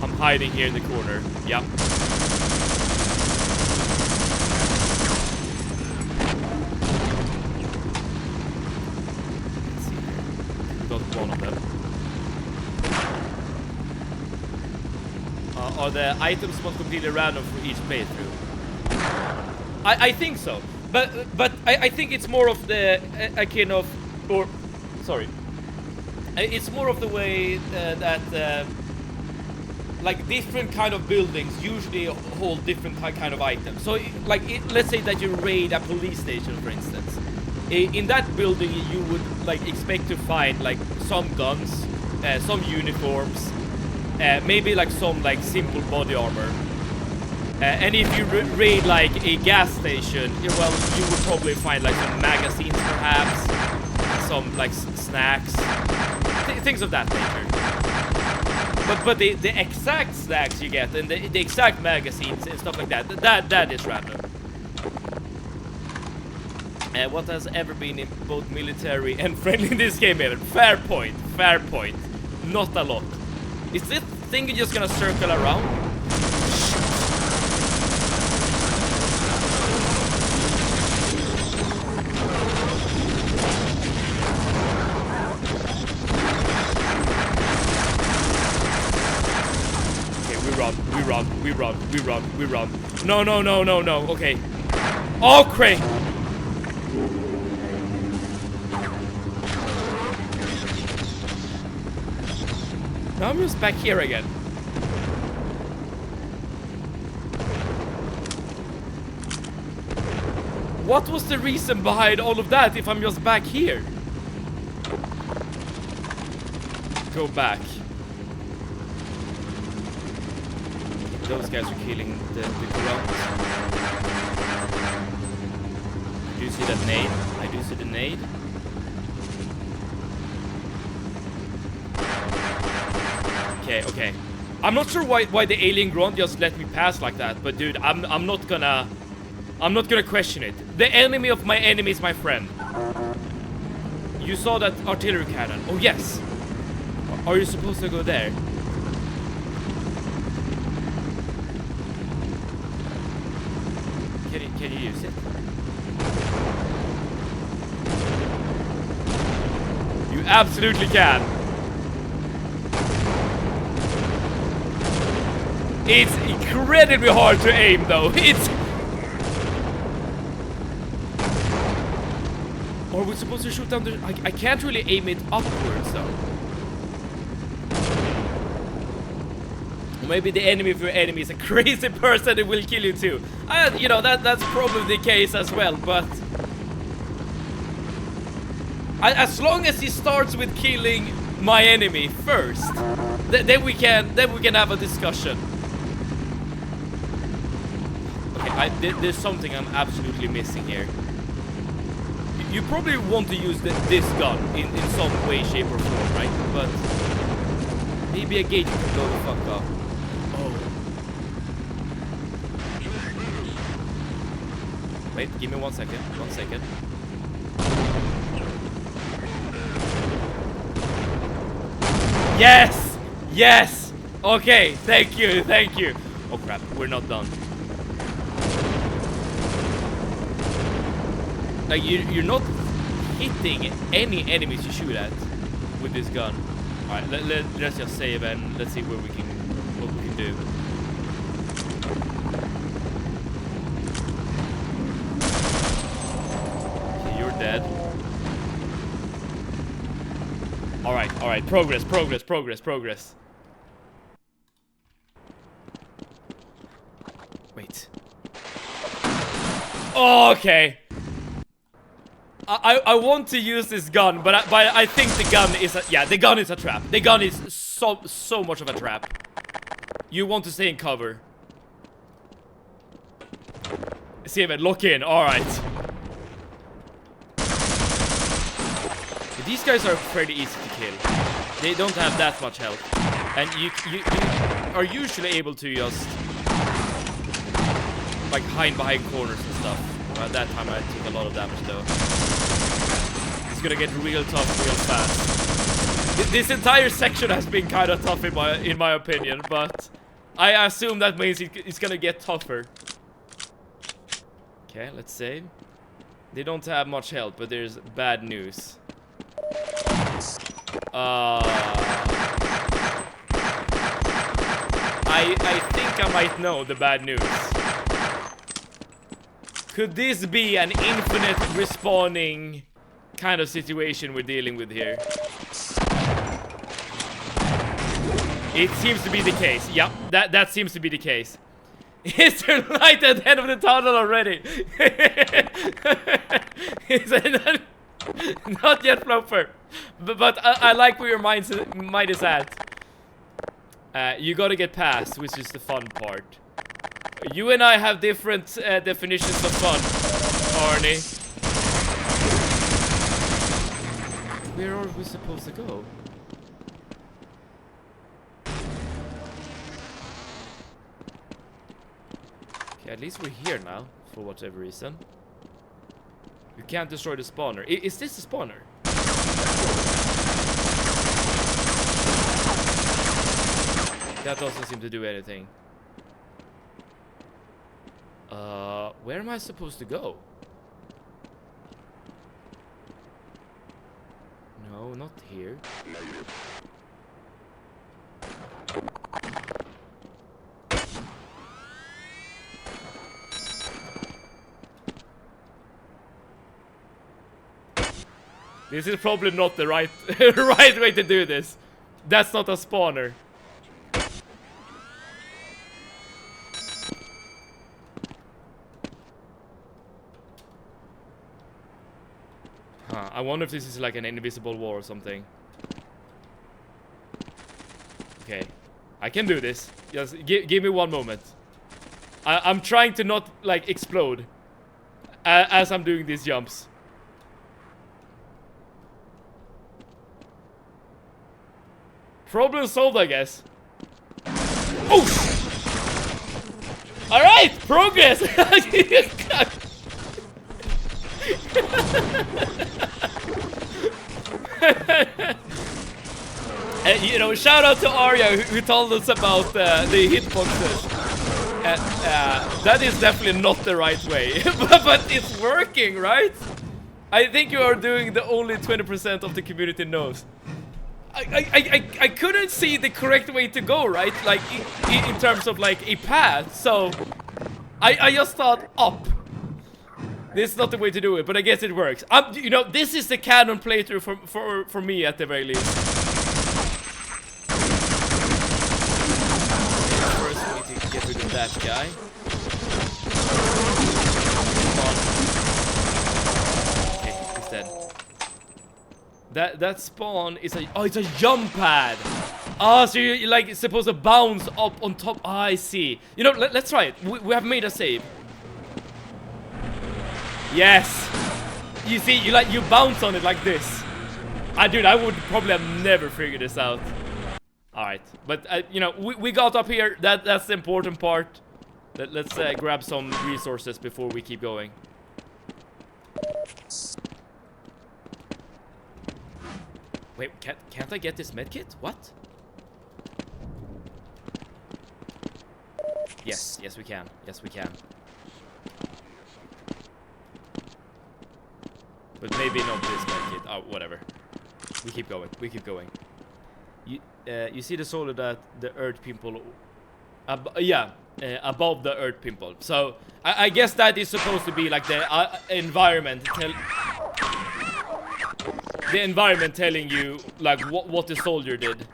Speaker 1: I'm hiding here in the corner. Yep. Let's see here. We got one of them. Are the items not completely random for each playthrough? I think so, but I think it's more of the akin of, or sorry, it's more of the way that like different kind of buildings usually hold different kind of items. So like let's say that you raid a police station, for instance. In that building you would like expect to find like some guns, some uniforms, maybe like some like simple body armor. And if you raid like a gas station, well, you would probably find like some magazines perhaps, some like snacks, things of that nature. But the exact snacks you get and the exact magazines and stuff like that is random. What has ever been in both military and friendly in this game ever? Fair point, fair point. Not a lot. Is this thing just gonna circle around? We run. No, okay. Oh, crap! Now I'm just back here again. What was the reason behind all of that if I'm just back here? Go back. Those guys are killing the grunt. Do you see that nade? I do see the nade. Okay. I'm not sure why the alien grunt just let me pass like that, but dude, I'm not gonna question it. The enemy of my enemy is my friend. You saw that artillery cannon. Oh yes. Are you supposed to go there? Can you use it? You absolutely can. It's incredibly hard to aim though. Or are we supposed to shoot down the... I can't really aim it upwards though. Or maybe the enemy of your enemy is a crazy person that will kill you too. You know, that's probably the case as well, but... as long as he starts with killing my enemy first, then we can have a discussion. Okay, there's something I'm absolutely missing here. You probably want to use this gun in some way, shape, or form, right? But maybe a gate can blow the fuck up. Oh. Wait, give me 1 second. 1 second. Yes! Yes! Okay, thank you. Oh crap, we're not done. Like, you're not hitting any enemies you shoot at with this gun. Alright, let's just save and let's see what we can do. Okay, you're dead. Alright, progress. Wait. Oh, okay. I want to use this gun, but I think the gun is the gun is a trap. The gun is so much of a trap. You want to stay in cover. Steven, lock in. All right. These guys are pretty easy to kill. They don't have that much health, and you are usually able to just like hide behind corners and stuff. At that time I took a lot of damage though. It's gonna get real tough real fast. This entire section has been kind of tough in my opinion, but I assume that means it's gonna get tougher. Okay, let's save. They don't have much health, but there's bad news. I think I might know the bad news. Could this be an infinite respawning kind of situation we're dealing with here? It seems to be the case. Yep, that seems to be the case. Is there light at the end of the tunnel already? Is it not yet, Flopper. But I like where your mind is at. You gotta get past, which is the fun part. You and I have different definitions of fun, Arnie. Where are we supposed to go? Okay, at least we're here now, for whatever reason. You can't destroy the spawner. Is this the spawner? That doesn't seem to do anything. Where am I supposed to go? No, not here. This is probably not the right right way to do this. That's not a spawner. I wonder if this is like an invisible wall or something. Okay, I can do this. Just give me one moment. I'm trying to not like explode as I'm doing these jumps. Problem solved, I guess. Oh! All right, progress. You know, shout out to Arya who told us about the hitboxes. That is definitely not the right way, but it's working, right? I think you are doing the only 20% of the community knows. I couldn't see the correct way to go, right? Like in terms of like a path, so I just thought up. This is not the way to do it, but I guess it works. You know, this is the canon playthrough for me at the very least. First, we need to get rid of that guy. Okay, he's dead. That spawn is it's a jump pad. Oh, so you're like supposed to bounce up on top. Oh, I see. You know, let's try it. We have made a save. Yes. You see, you bounce on it like this. Dude, I would probably have never figured this out. All right, but you know, we got up here. That's the important part. Let's grab some resources before we keep going. Wait, can't I get this medkit? What? Yes, we can. Yes, we can. But maybe not this medkit. Oh, whatever. We keep going. We keep going. You see the soldier that the earth pimple... above the earth pimple. So, I guess that is supposed to be like the environment. The environment telling you, like, what the soldier did.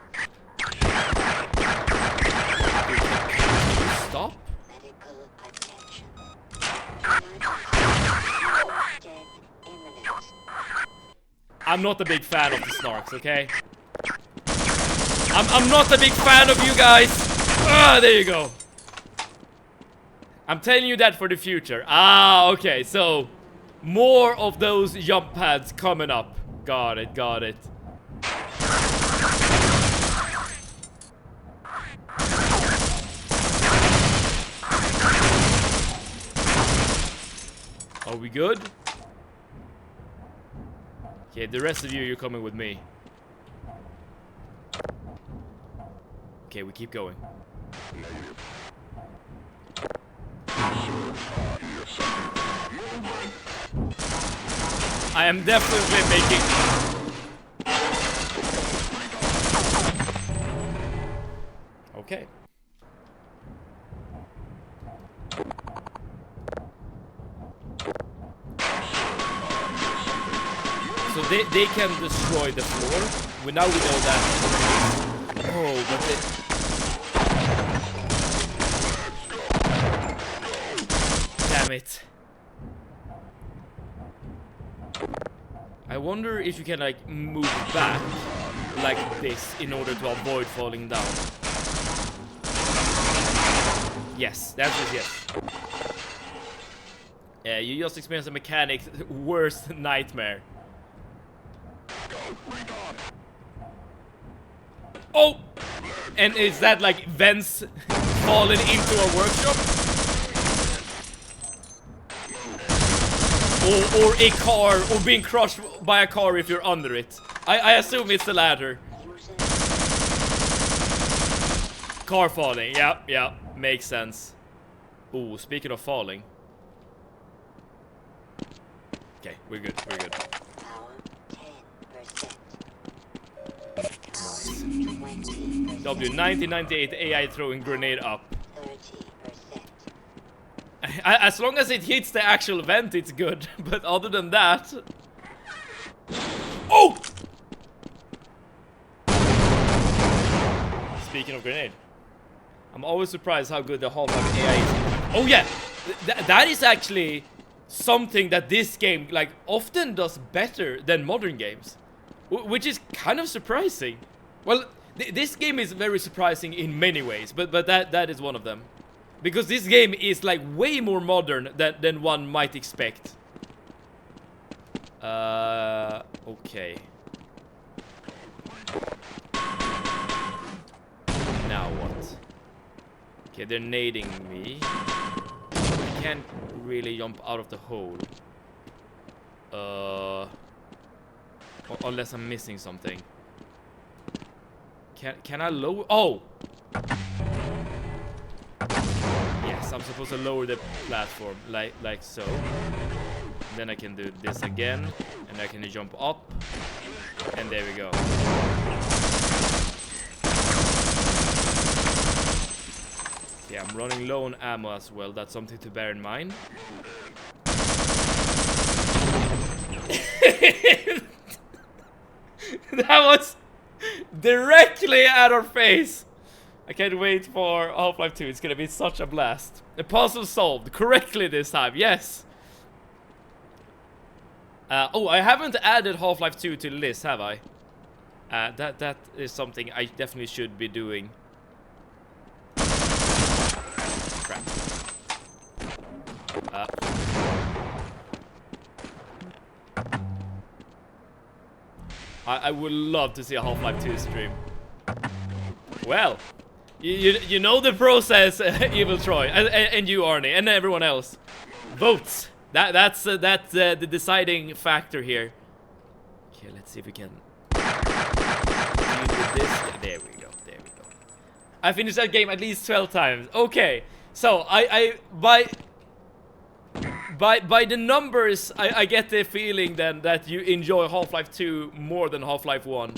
Speaker 1: Stop?
Speaker 2: Medical attention. Dead imminent.
Speaker 1: I'm not a big fan of the snarks, okay? I'm not a big fan of you guys! Ah, there you go. I'm telling you that for the future. Ah, okay, so more of those jump pads coming up. Got it, got it. Are we good? Okay, the rest of you, you're coming with me. Okay, we keep going. I am definitely making... Okay. So they can destroy the floor. Now we know that. Oh, but damn it. I wonder if you can like move back like this in order to avoid falling down. Yes, that's it, yes. Yeah, you just experienced a mechanic's worst nightmare. Oh! And is that like vents falling into a workshop? Or a car, or being crushed by a car if you're under it. I assume it's the latter. Car falling, yeah, makes sense. Ooh, speaking of falling. Okay, we're good, we're good.
Speaker 2: Power 10%.
Speaker 1: Nice. W1998 AI throwing grenade up.
Speaker 2: 30%.
Speaker 1: As long as it hits the actual vent, it's good. But other than that... Oh! Speaking of grenade. I'm always surprised how good the Half-Life AI is. Oh yeah! That is actually something that this game like often does better than modern games. Which is kind of surprising. Well, this game is very surprising in many ways, but that is one of them. Because this game is like way more modern than one might expect. Okay. Now what? Okay, they're nading me. I can't really jump out of the hole. Unless I'm missing something. Can I lower? Oh! Yes, I'm supposed to lower the platform like so. Then I can do this again, and I can jump up, and there we go. Yeah, I'm running low on ammo as well. That's something to bear in mind. That was directly at our face. I can't wait for Half-Life 2. It's gonna be such a blast. The puzzle solved correctly this time. Yes. Oh, I haven't added Half-Life 2 to the list, have I? That is something I definitely should be doing. Crap. I would love to see a Half-Life 2 stream. Well, you know the process, Evil Troy, and you, Arnie, and everyone else. Votes. That's the deciding factor here. Okay, let's see if we can deal with this. There we go. There we go. I finished that game at least 12 times. Okay, so I by by the numbers, I get the feeling then that you enjoy Half-Life 2 more than Half-Life 1.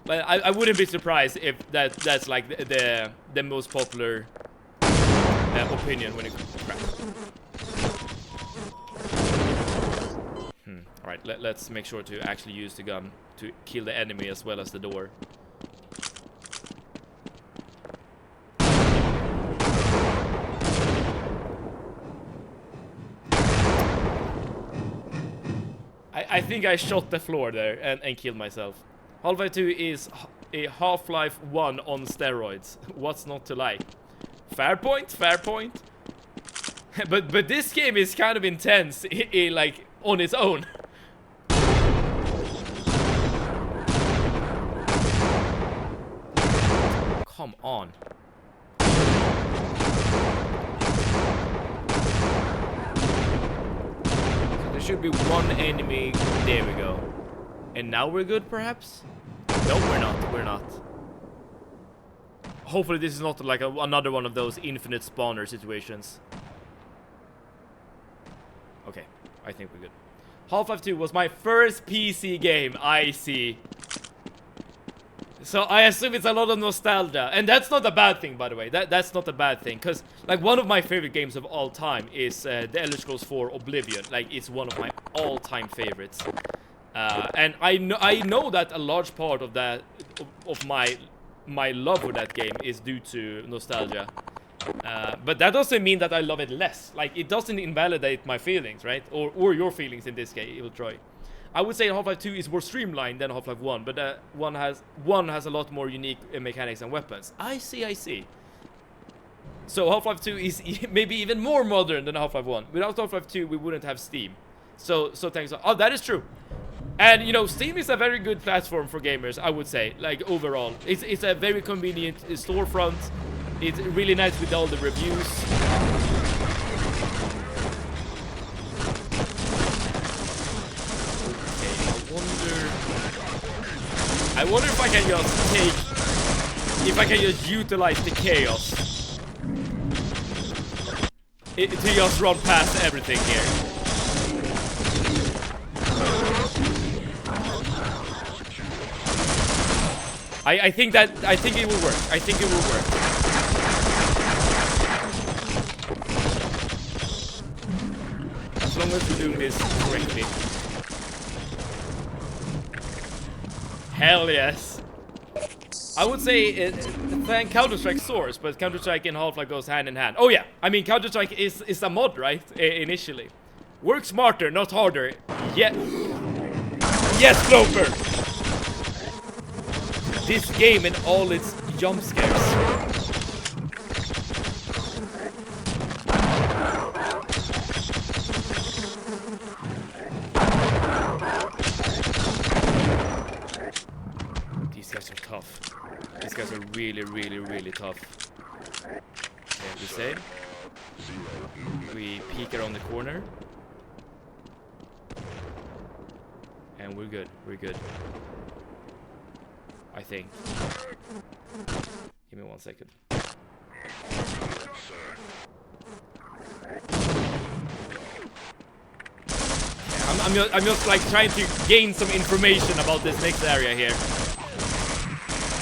Speaker 1: But I wouldn't be surprised if that's like the most popular opinion when it comes to craft. Alright, let's make sure to actually use the gun to kill the enemy as well as the door. I think I shot the floor there and killed myself. Half-Life 2 is a Half-Life 1 on steroids. What's not to like? Fair point, fair point. but this game is kind of intense, like on its own. Come on. So there should be one enemy. There we go. And now we're good, perhaps? No, we're not. We're not. Hopefully this is not like another one of those infinite spawner situations. Okay, I think we're good. Half-Life 2 was my first PC game, I see. So I assume it's a lot of nostalgia. And that's not a bad thing, by the way. That's not a bad thing. Because, like, one of my favorite games of all time is The Elder Scrolls 4 Oblivion. Like, it's one of my all-time favorites. And I know that a large part of that, of my love for that game is due to nostalgia. But that doesn't mean that I love it less. Like, it doesn't invalidate my feelings, right? Or your feelings in this case, Troy. I would say Half-Life 2 is more streamlined than Half-Life 1, but one has a lot more unique mechanics and weapons. I see. So Half-Life 2 is maybe even more modern than Half-Life 1. Without Half-Life 2, we wouldn't have Steam. So thanks. Oh, that is true. And you know, Steam is a very good platform for gamers, I would say. Like overall, it's a very convenient storefront. It's really nice with all the reviews. I wonder if I can just utilize the chaos to just run past everything here. I think it will work. I think it will work. As long as we're doing this correctly. Hell yes. I would say thank Counter-Strike source, but Counter-Strike and Half-Life goes hand in hand. Oh yeah, I mean Counter-Strike is a mod, right? Initially. Work smarter, not harder. Yeah. Yes, Floper! This game and all its jump scares. These guys are tough. These guys are really tough. Okay, we save. We peek around the corner. And we're good. I think. Give me 1 second. I'm just like trying to gain some information about this next area here.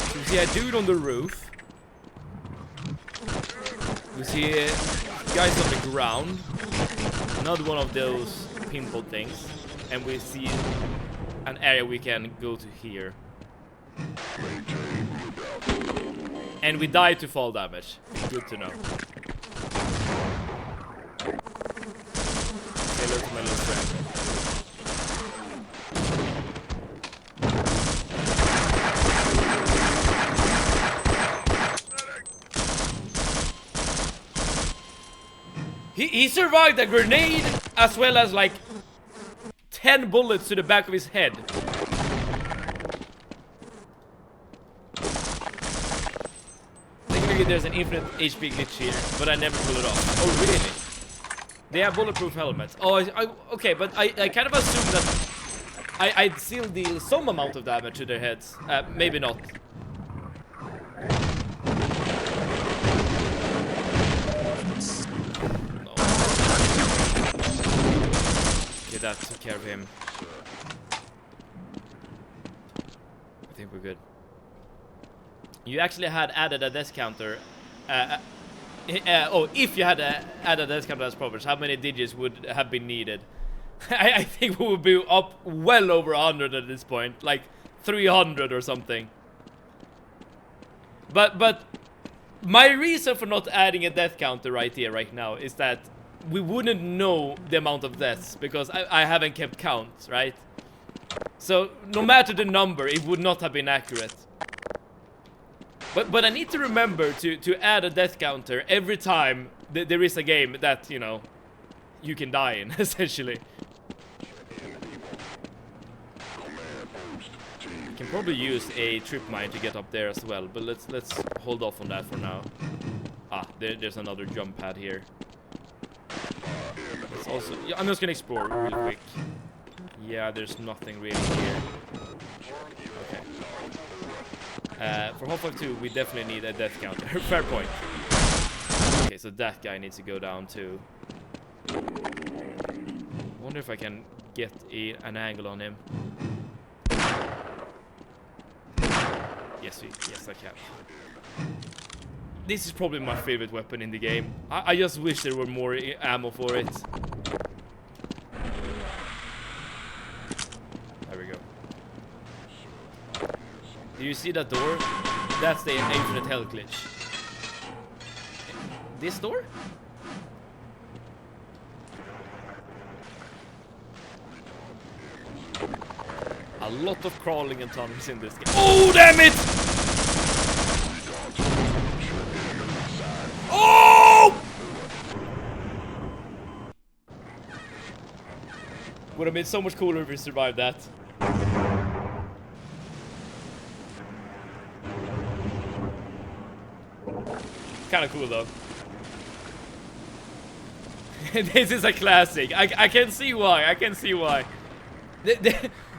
Speaker 1: So we see a dude on the roof. We see guys on the ground. Another one of those pinball things. And we see an area we can go to here. And we die to fall damage. Good to know. Say hello to my little friend. He survived a grenade as well as like 10 bullets to the back of his head. There's an infinite HP glitch here, but I never pull it off. Oh, really? They have bulletproof helmets. Oh, okay, but I kind of assumed that I'd still deal some amount of damage to their heads. Maybe not. No. that took care of him. I think we're good. You actually had added a death counter. If you had added a death counter as proper, how many digits would have been needed? I think we would be up well over 100 at this point, like 300 or something. But my reason for not adding a death counter right here, right now, is that we wouldn't know the amount of deaths because I haven't kept count, right? So no matter the number, it would not have been accurate. But I need to remember to add a death counter every time there is a game that, you know, you can die in, essentially. I can probably use a trip mine to get up there as well, but let's hold off on that for now. Ah, there's another jump pad here. Let's also, yeah, I'm just gonna explore real quick. Yeah, there's nothing really here. Okay. For Half-Life 2, we definitely need a death counter. Fair point. Okay, so that guy needs to go down too. Wonder if I can get an angle on him. Yes, I can. This is probably my favorite weapon in the game. I just wish there were more ammo for it. There we go. Do you see that door? That's the infinite hell glitch. This door? A lot of crawling and tunnels in this game. Oh, damn it! Oh! Would have been so much cooler if we survived that. Kind of cool though. This is a classic. I can see why. I can see why.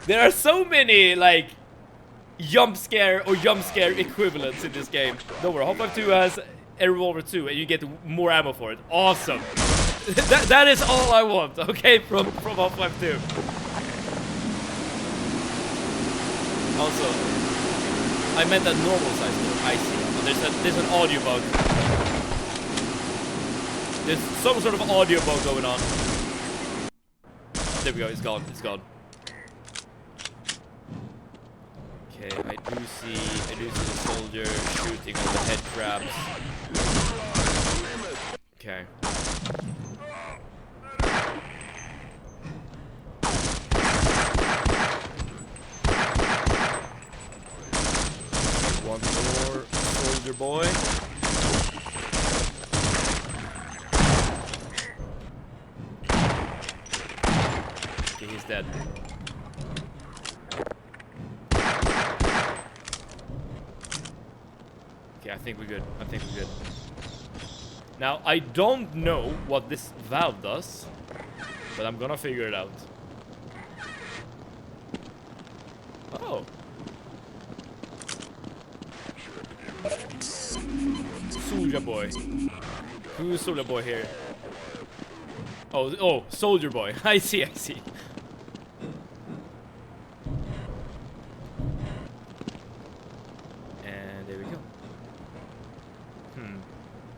Speaker 1: There are so many like jump scare equivalents in this game. Don't worry, Half-Life 2 has a revolver too, and you get more ammo for it. Awesome. That is all I want. Okay, from Half-Life 2. Also, I meant that normal size door. I see. There's an audio bug. There's some sort of audio bug going on. There we go. It's gone. It's gone. Okay, I do see the soldier shooting on the head crabs. Okay. One more soldier boy. Okay, he's dead. Okay, I think we're good. I think we're good. Now, I don't know what this valve does, but I'm gonna figure it out. Oh. Soldier boy. Who's soldier boy here? Oh, soldier boy. I see. And there we go.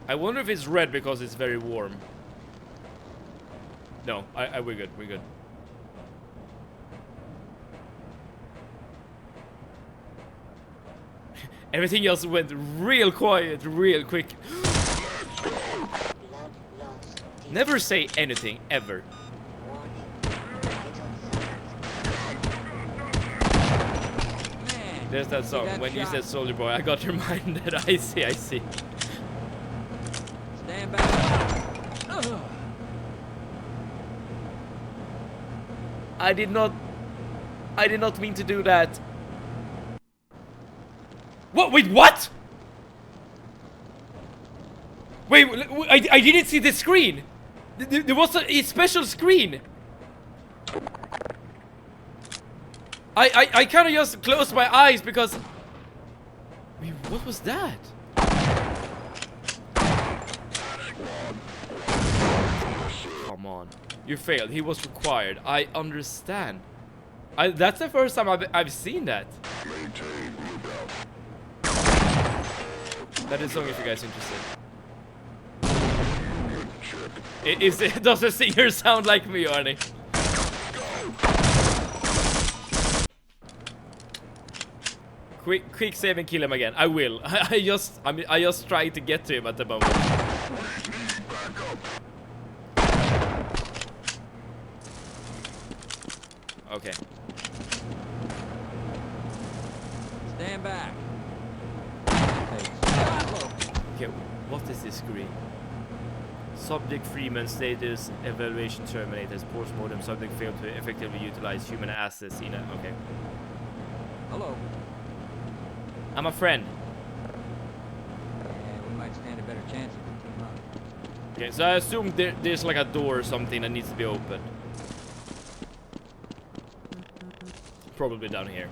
Speaker 1: I wonder if it's red because it's very warm. No, we're good. We're good. Everything else went real quiet, real quick. Never say anything, ever. There's that song. When you said Soldier Boy, I got reminded. I see.
Speaker 4: Stand back.
Speaker 1: I did not mean to do that. What? Wait, what? Wait, I didn't see the screen. There was a special screen. I kind of just closed my eyes because... Wait, what was that? Come on. You failed. He was required. I understand. That's the first time I've seen that. That is only if you guys are interested. Does the singer sound like me, Arnie? Quick save and kill him again. I will. I just trying to get to him at the moment. Okay.
Speaker 4: Stand back.
Speaker 1: Okay, what is this screen? Subject Freeman status evaluation terminated. Sports modem subject failed to effectively utilize human assets in a... Okay.
Speaker 4: Hello.
Speaker 1: I'm a friend.
Speaker 4: Yeah, we might stand a better chance if we team up.
Speaker 1: Okay, so I assume there's like a door or something that needs to be opened. Probably down here.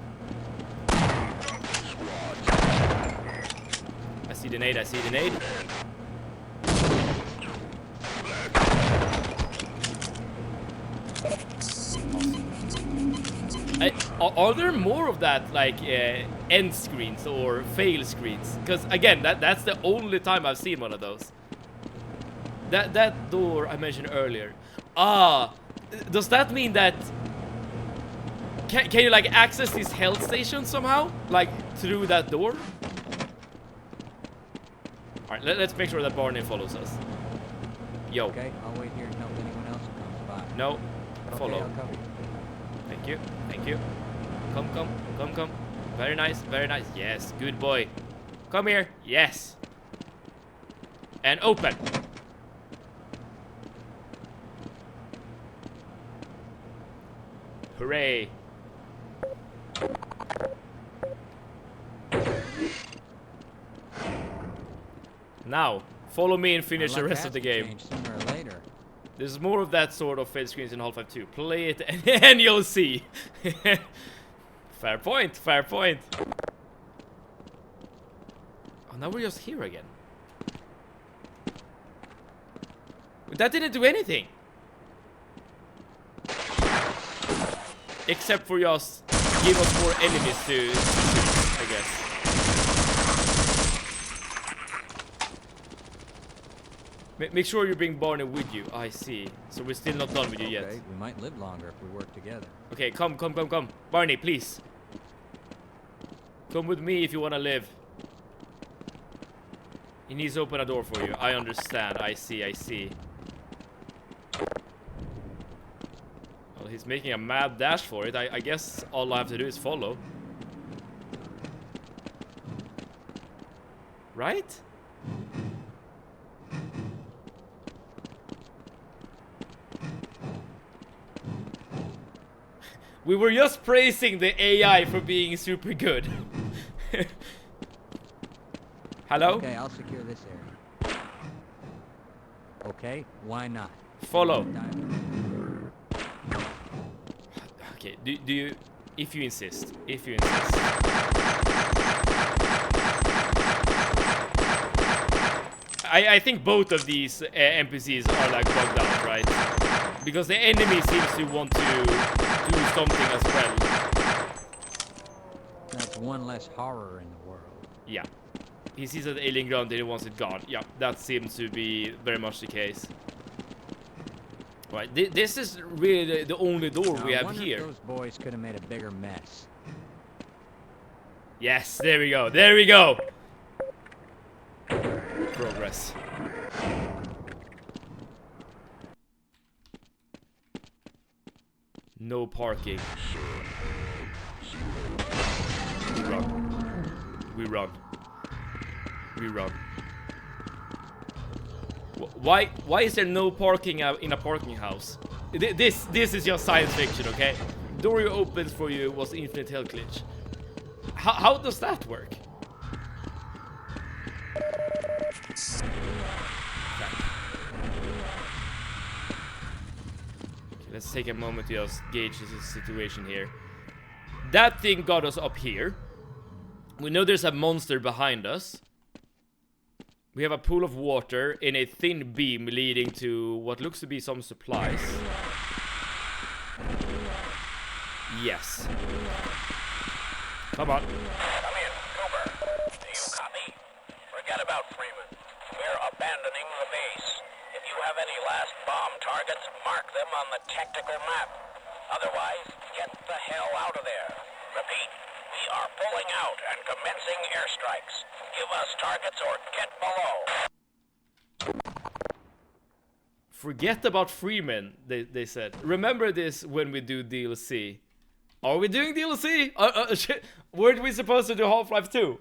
Speaker 1: I see the nade, I see the nade. Are there more of that, like, end screens or fail screens? Because, again, that's the only time I've seen one of those. That door I mentioned earlier. Ah, does that mean that... Can you, like, access this health station somehow? Like, through that door? Alright, let's make sure that Barney follows us. Yo.
Speaker 4: Okay, I'll wait here until anyone else comes by.
Speaker 1: No.
Speaker 4: Okay,
Speaker 1: Follow.
Speaker 4: I'll cover you.
Speaker 1: Thank you. Thank you. Come. Very nice, very nice. Yes, good boy. Come here. Yes. And open. Hooray. Now, follow me and finish the rest of the game.
Speaker 4: Sooner or later.
Speaker 1: There's more of that sort of fail screens in Half-Life 2. Play it and you'll see. Fair point, fair point. Oh, now we're just here again. That didn't do anything. Except for just give us more enemies to shoot, I guess. Make sure you bring Barney with you. I see. So we're still not done with you yet.
Speaker 4: Okay, we might live longer if we work together.
Speaker 1: Okay, come. Barney, please. Come with me if you want to live. He needs to open a door for you. I understand. I see. Well, he's making a mad dash for it. I guess all I have to do is follow. Right? We were just praising the AI for being super good. Hello?
Speaker 4: Okay, I'll secure this area. Okay, why not?
Speaker 1: Follow. Okay, do you... If you insist. I think both of these NPCs are like bugged out, right? Because the enemy seems to want to do something as well.
Speaker 4: That's one less horror in the world.
Speaker 1: Yeah. He sees an alien ground and he wants it gone. Yeah, that seems to be very much the case. Right, this is really the only door we have here.
Speaker 4: Those boys could have made a bigger mess.
Speaker 1: Yes, there we go. Progress. No parking. We run. Why is there no parking in a parking house? This is just science fiction, okay? Door you opens for you was infinite health glitch. How does that work? Let's take a moment to just gauge this situation here. That thing got us up here. We know there's a monster behind us. We have a pool of water in a thin beam leading to what looks to be some supplies. Yes. Come on.
Speaker 5: Come in, Cooper. Do you copy? Forget about Freeman. We're abandoning the base. If you have any last bomb targets, mark them on the tactical map. Otherwise, get the hell out of there. Repeat, we are pulling out and commencing airstrikes. Give us targets or get below.
Speaker 1: Forget about Freeman, they said. Remember this when we do DLC. Are we doing DLC? Weren't we supposed to do Half-Life 2?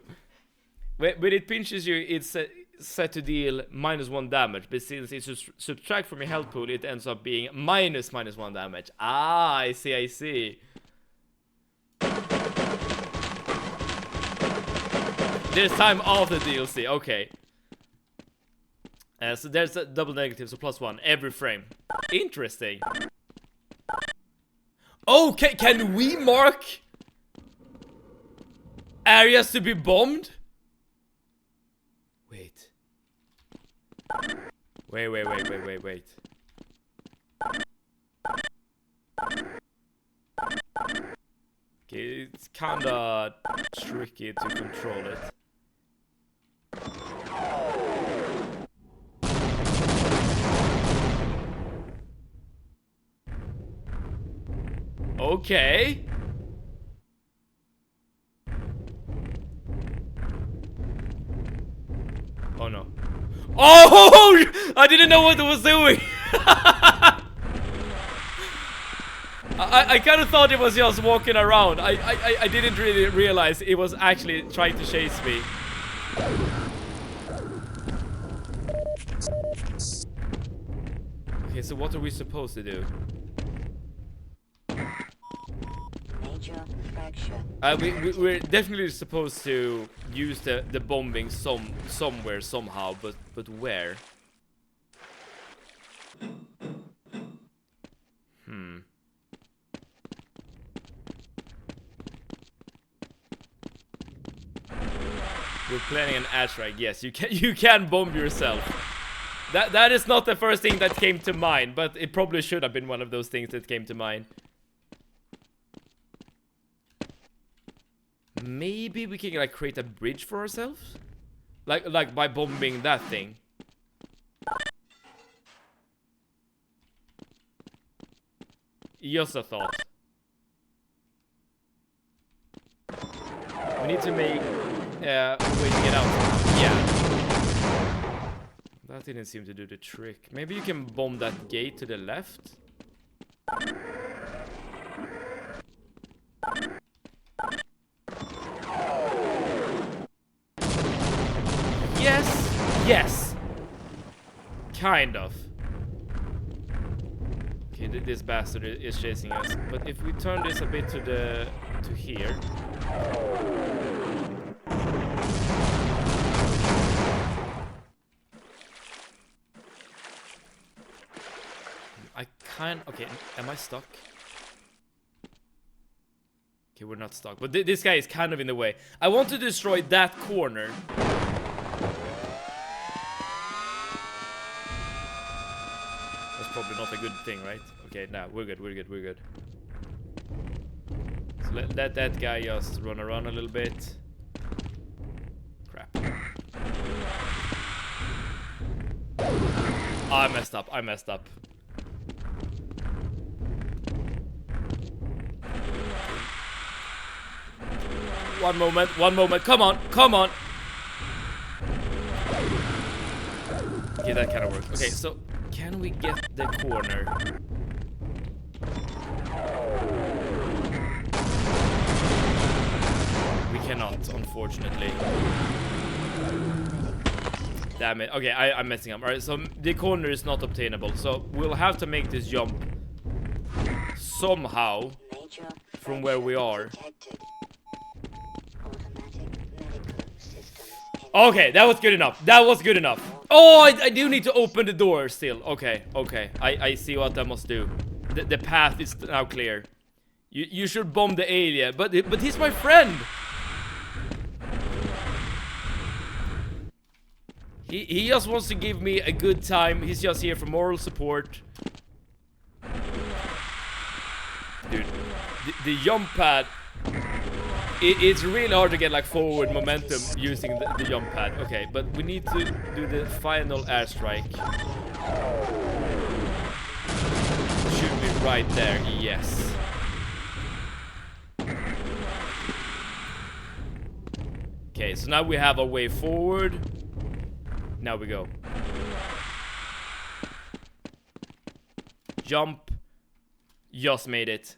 Speaker 1: When it pinches you, it's set to deal -1 damage. But since it's subtract from your health pool, it ends up being -1 damage. Ah, I see. This time after DLC, okay. So there's a double negative, so +1 every frame. Interesting. Okay, can we mark areas to be bombed? Wait. Okay, it's kinda tricky to control it. Okay. Oh no. Oh! I didn't know what it was doing. I kind of thought it was just walking around. I didn't really realize it was actually trying to chase me. Okay, so what are we supposed to do?
Speaker 2: Major fracture.
Speaker 1: We're definitely supposed to use the bombing somewhere somehow, but where? We're planning an airstrike. Yes, you can bomb yourself. That is not the first thing that came to mind, but it probably should have been one of those things that came to mind. Maybe we can like create a bridge for ourselves, like by bombing that thing. Just a thought. We need to make a way to get out. Yeah. That didn't seem to do the trick. Maybe you can bomb that gate to the left. Yes. Kind of. Okay, this bastard is chasing us. But if we turn this a bit to here. Okay, am I stuck? Okay, we're not stuck. But this guy is kind of in the way. I want to destroy that corner. That's probably not a good thing, right? Okay, nah, we're good. So let that guy just run around a little bit. Crap. Oh, I messed up. One moment. Come on. Okay, that kind of works. Okay, so can we get the corner? We cannot, unfortunately. Damn it. Okay, I'm messing up. Alright, so the corner is not obtainable. So we'll have to make this jump somehow from where we are. Okay, that was good enough. Oh, I do need to open the door still. Okay. I see what I must do. The path is now clear. You should bomb the alien, but he's my friend. He just wants to give me a good time. He's just here for moral support. Dude, the jump pad, it's really hard to get like forward momentum using the jump pad. Okay, but we need to do the final airstrike. Should be right there, yes. Okay, so now we have a way forward. Now we go. Jump. Just made it.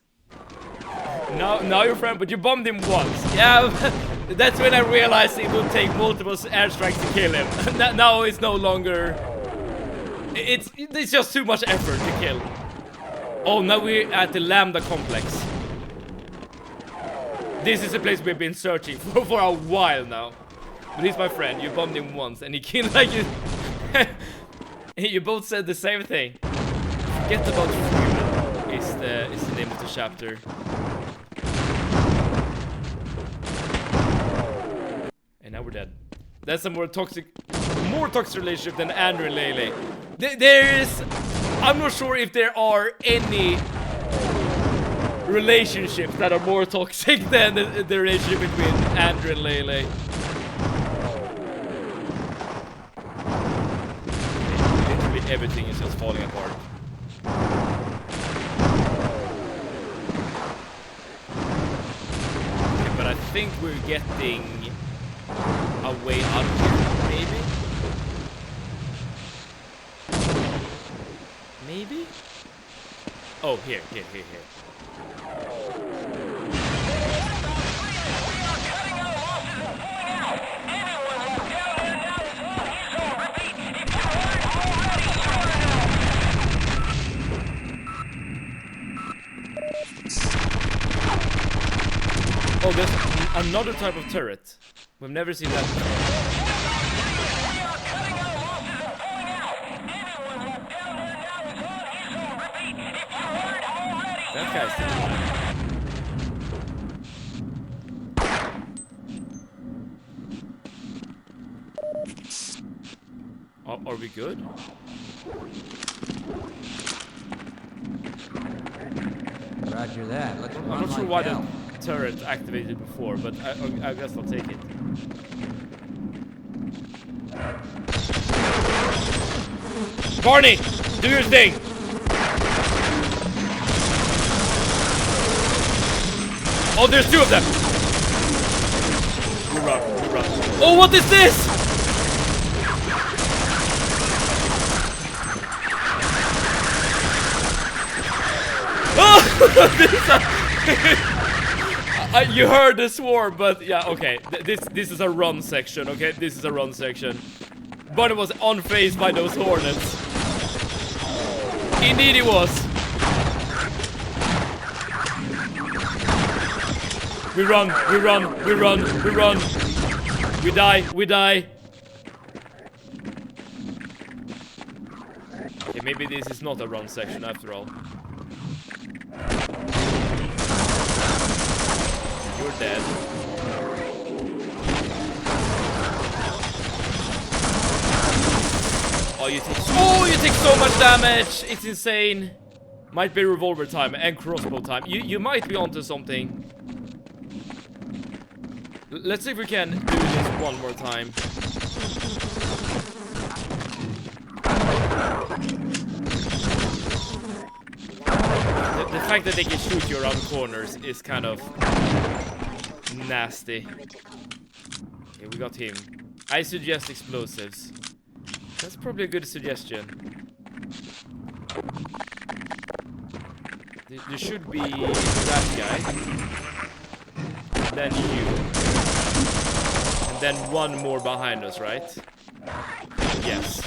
Speaker 1: Now your friend, but you bombed him once. Yeah, that's when I realized it would take multiple airstrikes to kill him. Now it's no longer... It's just too much effort to kill. Oh, now we're at the Lambda complex. This is a place we've been searching for a while now. But he's my friend. You bombed him once and he killed like you. You both said the same thing. Forget about Freeman is the name of the chapter. And now we're dead. That's a more toxic relationship than Andrew and Lele. I'm not sure if there are any relationships that are more toxic than the relationship between Andrew and Lele. Literally everything is just falling apart. Okay, but I think we're getting a way out of here, maybe? Maybe? Oh, here. Oh, there's another type of turret. We've never seen that before. That guy's are we good?
Speaker 4: Roger that. Let's
Speaker 1: I'm not sure why the turret activated before, but I guess I'll take it. Barney, do your thing. Oh, there's two of them. We run. Oh, what is this? Oh, you heard the swarm, but yeah, okay. This is a run section, okay? This is a run section. But it was unfazed by those hornets. Indeed he was. We run. We die. Okay, maybe this is not a run section after all. You're dead. Oh, you take so much damage. It's insane. Might be revolver time and crossbow time. You might be onto something. Let's see if we can do this one more time. The fact that they can shoot you around corners is kind of nasty. Okay, we got him. I suggest explosives. That's probably a good suggestion. There should be that guy. Then you. And then one more behind us, right? Yes.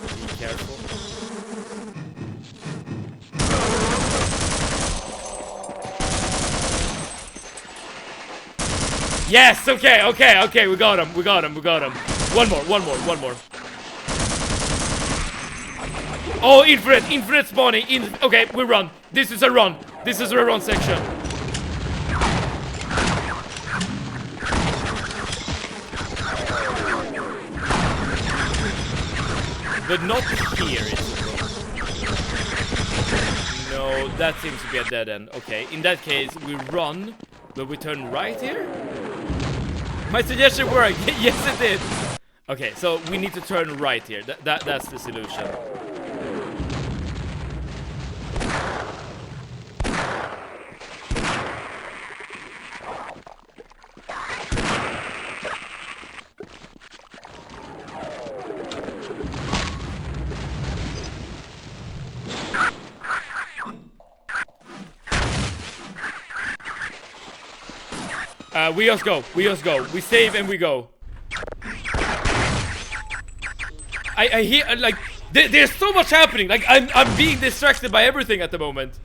Speaker 1: Let's be careful. Yes, okay, we got him. One more. Oh, infrared spawning. Okay, we run. This is a run section. But not here. No. No, that seems to be a dead end. Okay, in that case, we run, but we turn right here? My suggestion worked. Yes, it did. Okay, so we need to turn right here. That's the solution. We just go. We just go. We save and we go. I hear like there's so much happening. Like I'm being distracted by everything at the moment.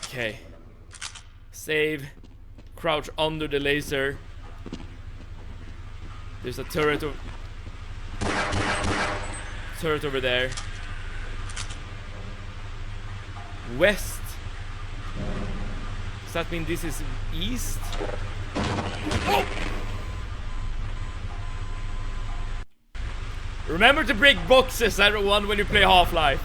Speaker 1: Okay. Save. Crouch under the laser. There's a turret over there. West. Does that mean this is east? Oh! Remember to break boxes, everyone, when you play Half-Life.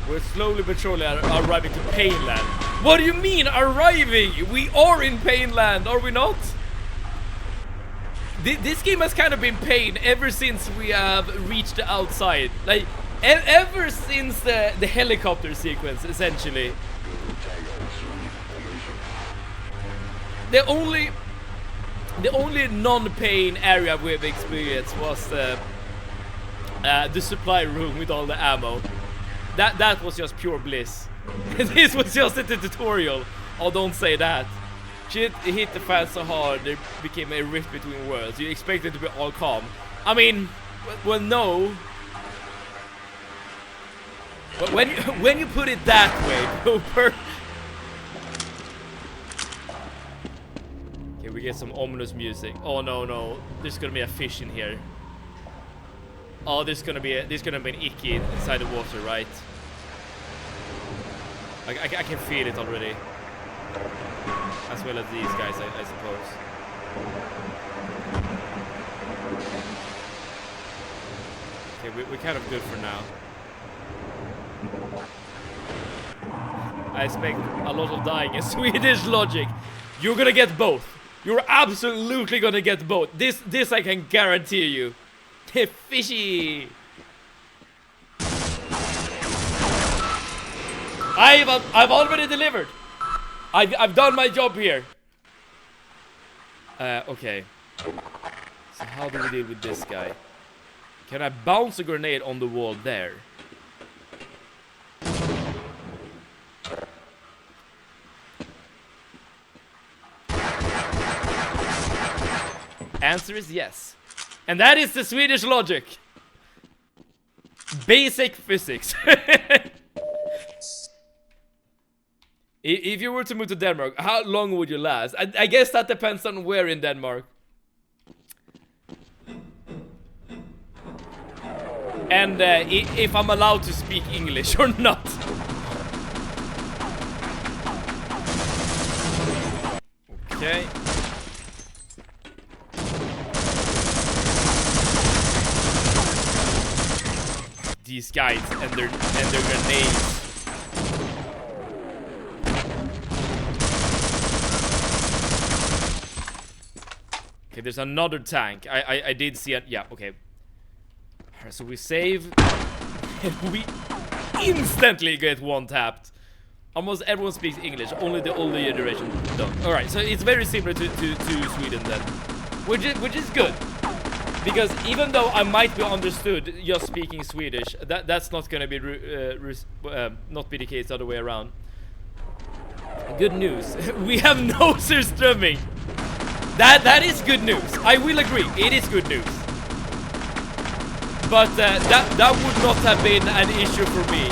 Speaker 1: We're slowly but surely arriving to Painland. What do you mean, arriving? We are in Painland, are we not? This game has kind of been pain ever since we have reached the outside. Like, ever since the helicopter sequence, essentially. The only non-pain area we've experienced was the supply room with all the ammo. That was just pure bliss. This was just a tutorial. Oh, don't say that. Shit hit the fans so hard there became a rift between worlds. You expect it to be all calm. I mean, well, no. But when you put it that way, Cooper. Okay, we get some ominous music. Oh no, there's gonna be a fish in here. Oh, there's gonna be an icky inside the water, right? I can feel it already. As well as these guys, I suppose. Okay, we're kind of good for now. I expect a lot of dying in Swedish logic. You're gonna get both. You're absolutely gonna get both. This I can guarantee you. Fishy. I've already delivered. I've done my job here. Okay. So how do we deal with this guy? Can I bounce a grenade on the wall there? Answer is yes. And that is the Swedish logic. Basic physics. If you were to move to Denmark, how long would you last? I guess that depends on where in Denmark. And if I'm allowed to speak English or not. Okay. These guys and their grenades. Okay, there's another tank. I did see it. Yeah, okay. Alright, so we save. And we instantly get one tapped. Almost everyone speaks English. Only the older generation don't. Alright, so it's very similar to Sweden then. Which is good. Because even though I might be understood just speaking Swedish, that's not gonna be not be the case the other way around. Good news. We have no surströmming. That is good news. I will agree. It is good news. But that would not have been an issue for me.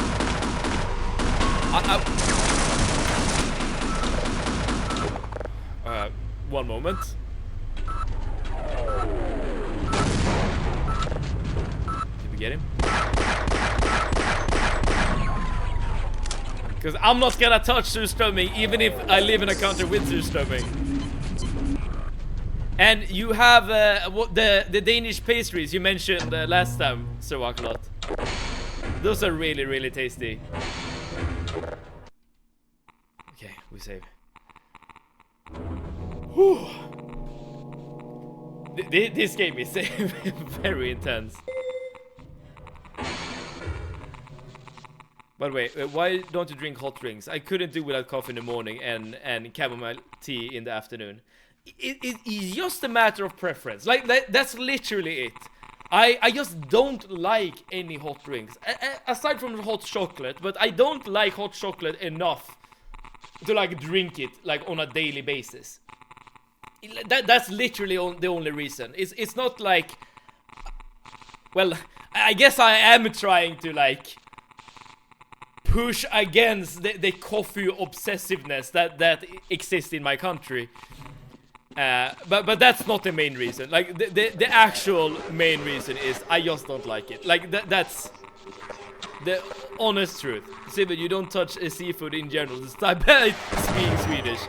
Speaker 1: One moment. Did we get him? Because I'm not gonna touch surströmming even if I live in a country with surströmming. And you have what the Danish pastries you mentioned last time, Sir Wakalot. Those are really, really tasty. Okay, we save. Whew. This game is very intense. By the way, why don't you drink hot drinks? I couldn't do without coffee in the morning and chamomile tea in the afternoon. It is just a matter of preference. Like that's literally it. I just don't like any hot drinks aside from the hot chocolate, but I don't like hot chocolate enough to like drink it like on a daily basis. That's literally the only reason. It's not like, well, I guess I am trying to like push against the coffee obsessiveness that exists in my country. But that's not the main reason. Like the actual main reason is I just don't like it. Like that's the honest truth. Sibben, you don't touch seafood in general. Despite speaking Swedish.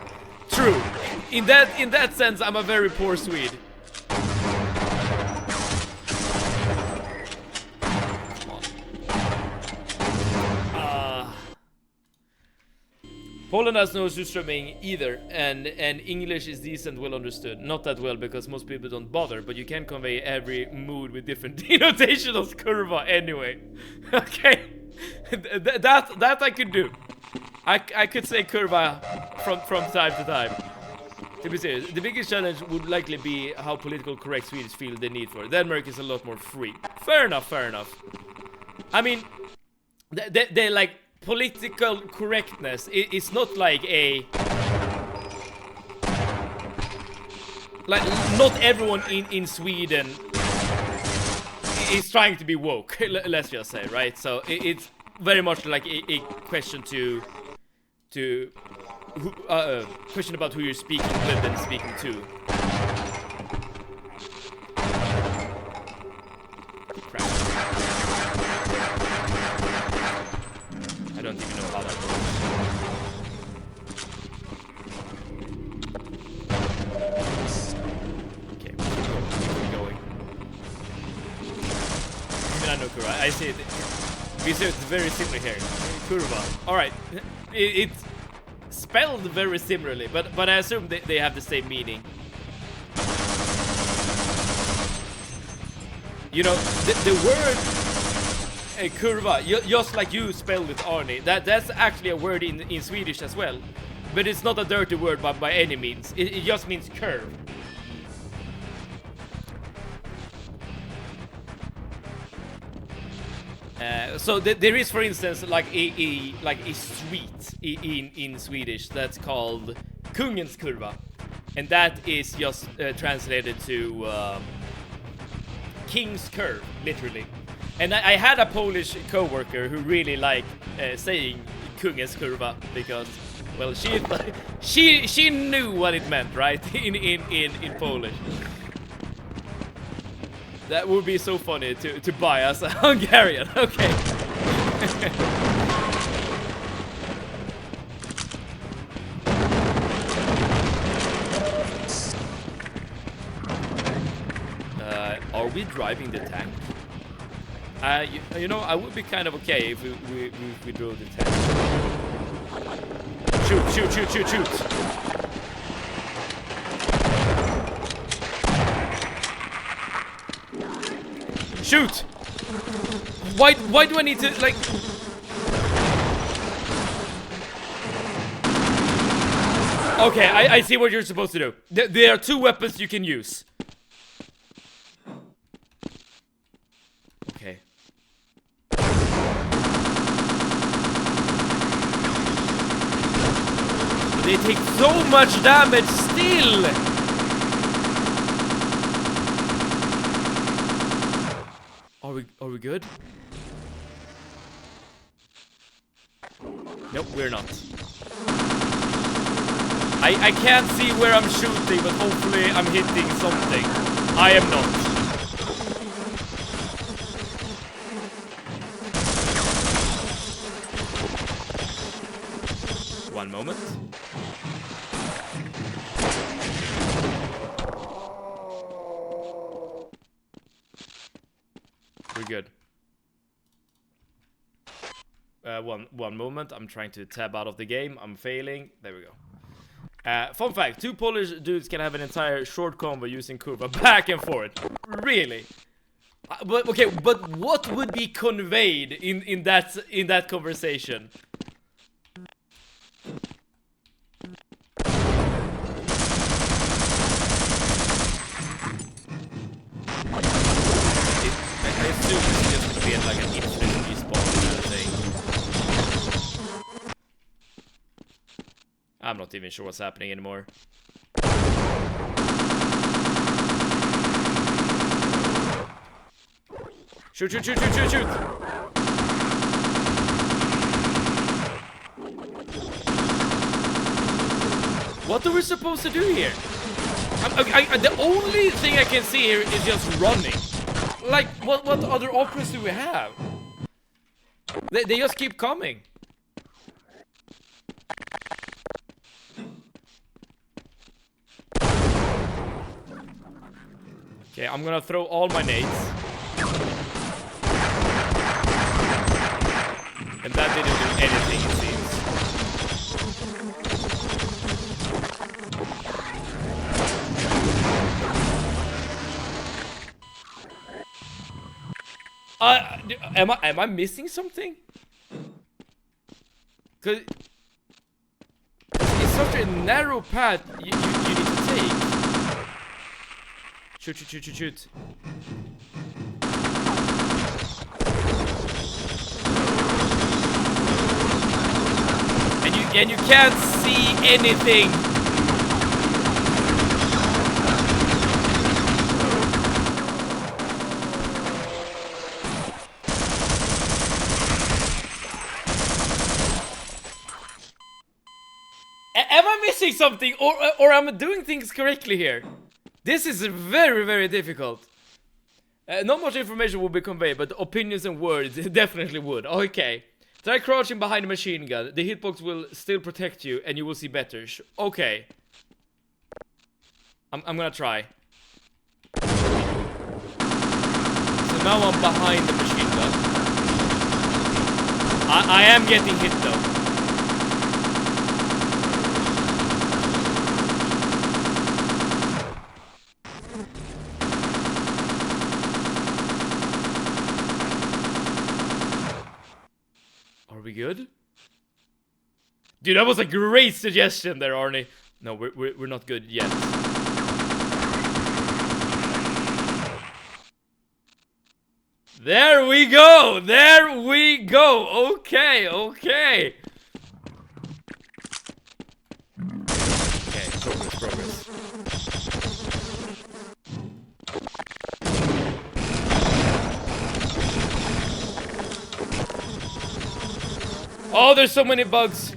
Speaker 1: True. In that sense, I'm a very poor Swede. Poland has no surströmming either, and English is decent, well understood. Not that well because most people don't bother, but you can convey every mood with different denotational kurva anyway. Okay, that I could do. I could say kurva from time to time. To be serious, the biggest challenge would likely be how political correct Swedes feel the need for. Denmark is a lot more free. Fair enough. I mean, they like. Political correctness is not like a like not everyone in Sweden is trying to be woke, let's just say, right? So it's very much like a question to question about who you're speaking with and speaking to. I don't even know how that works. Okay, keep going. Even I know Kurva. I see it. We see it's very similar here. Kurva. Alright. It's spelled very similarly, but I assume they have the same meaning. You know, the word kurva, just like you spelled with Arnie, that's actually a word in Swedish as well. But it's not a dirty word by any means. It just means curve. So there is, for instance, like a street in Swedish that's called Kungens kurva, and that is just translated to King's curve, literally. And I had a Polish co-worker who really liked saying Kungens kurva because, well, she knew what it meant, right? in Polish. That would be so funny to buy as a Hungarian. Okay. Are we driving the tank? You know, I would be kind of okay if we drove the tank. Shoot. Shoot! Why do I need to, like... Okay, I see what you're supposed to do. There are two weapons you can use. Okay. They take so much damage still! Are we good? Nope, we're not. I can't see where I'm shooting, but hopefully I'm hitting something. I am not. One moment. We're good. One moment. I'm trying to tab out of the game. I'm failing. There we go. Fun fact: 2 Polish dudes can have an entire short combo using curva back and forth. Really? But okay, but what would be conveyed in that conversation? I assume it's just to be like an infinite respawn kind of thing. I'm not even sure what's happening anymore. Shoot, shoot, shoot, shoot, shoot, shoot! What are we supposed to do here? The only thing I can see here is just running. Like, what other options do we have? They just keep coming. Okay, I'm gonna throw all my nades. And that didn't do anything, it seems. Am I missing something? Cause it's such a narrow path you need to take. Shoot, shoot, shoot, shoot, shoot. And you can't see anything. Am I missing something, or am I doing things correctly here? This is very, very difficult. Not much information will be conveyed, but opinions and words definitely would. Okay. Try crouching behind a machine gun. The hitbox will still protect you, and you will see better. Okay. I'm gonna try. So now I'm behind the machine gun. I am getting hit though. Are we good? Dude, that was a great suggestion there, Arnie. No, we're not good yet. There we go! There we go! Okay, okay. Okay, progress. Oh, there's so many bugs.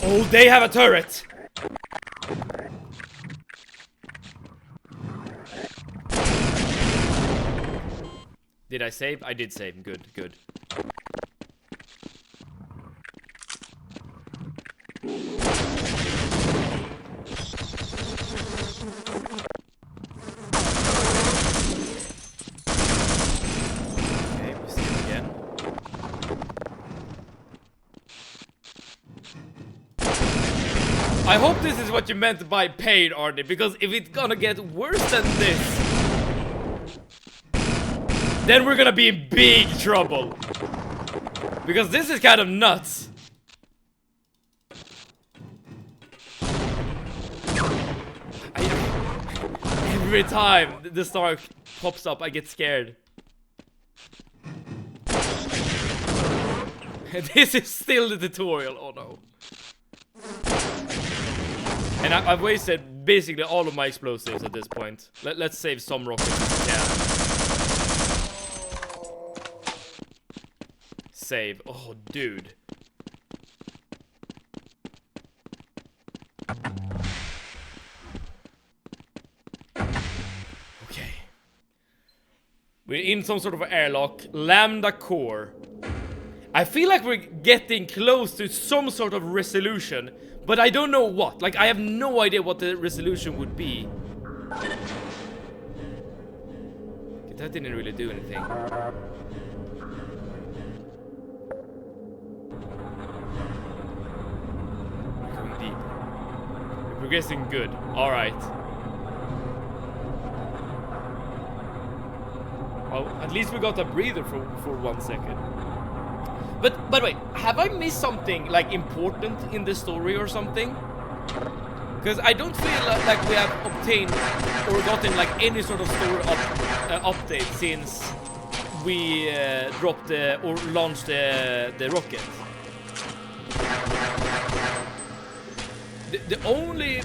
Speaker 1: Oh, they have a turret. Did I save? I did save. Good, good. I hope this is what you meant by paid, Arnie, because if it's gonna get worse than this, then we're gonna be in big trouble. Because this is kind of nuts. Every time the star pops up, I get scared. This is still the tutorial, oh no. And I've wasted basically all of my explosives at this point. Let's save some rockets if we can. Save. Oh, dude. We're in some sort of airlock. Lambda core. I feel like we're getting close to some sort of resolution, but I don't know what. Like, I have no idea what the resolution would be. That didn't really do anything. We're going deep. We're progressing good. Alright. Well, at least we got a breather for 1 second. But wait, have I missed something like important in the story or something? Because I don't feel like we have obtained or gotten like any sort of story update since we dropped or launched the rocket. The only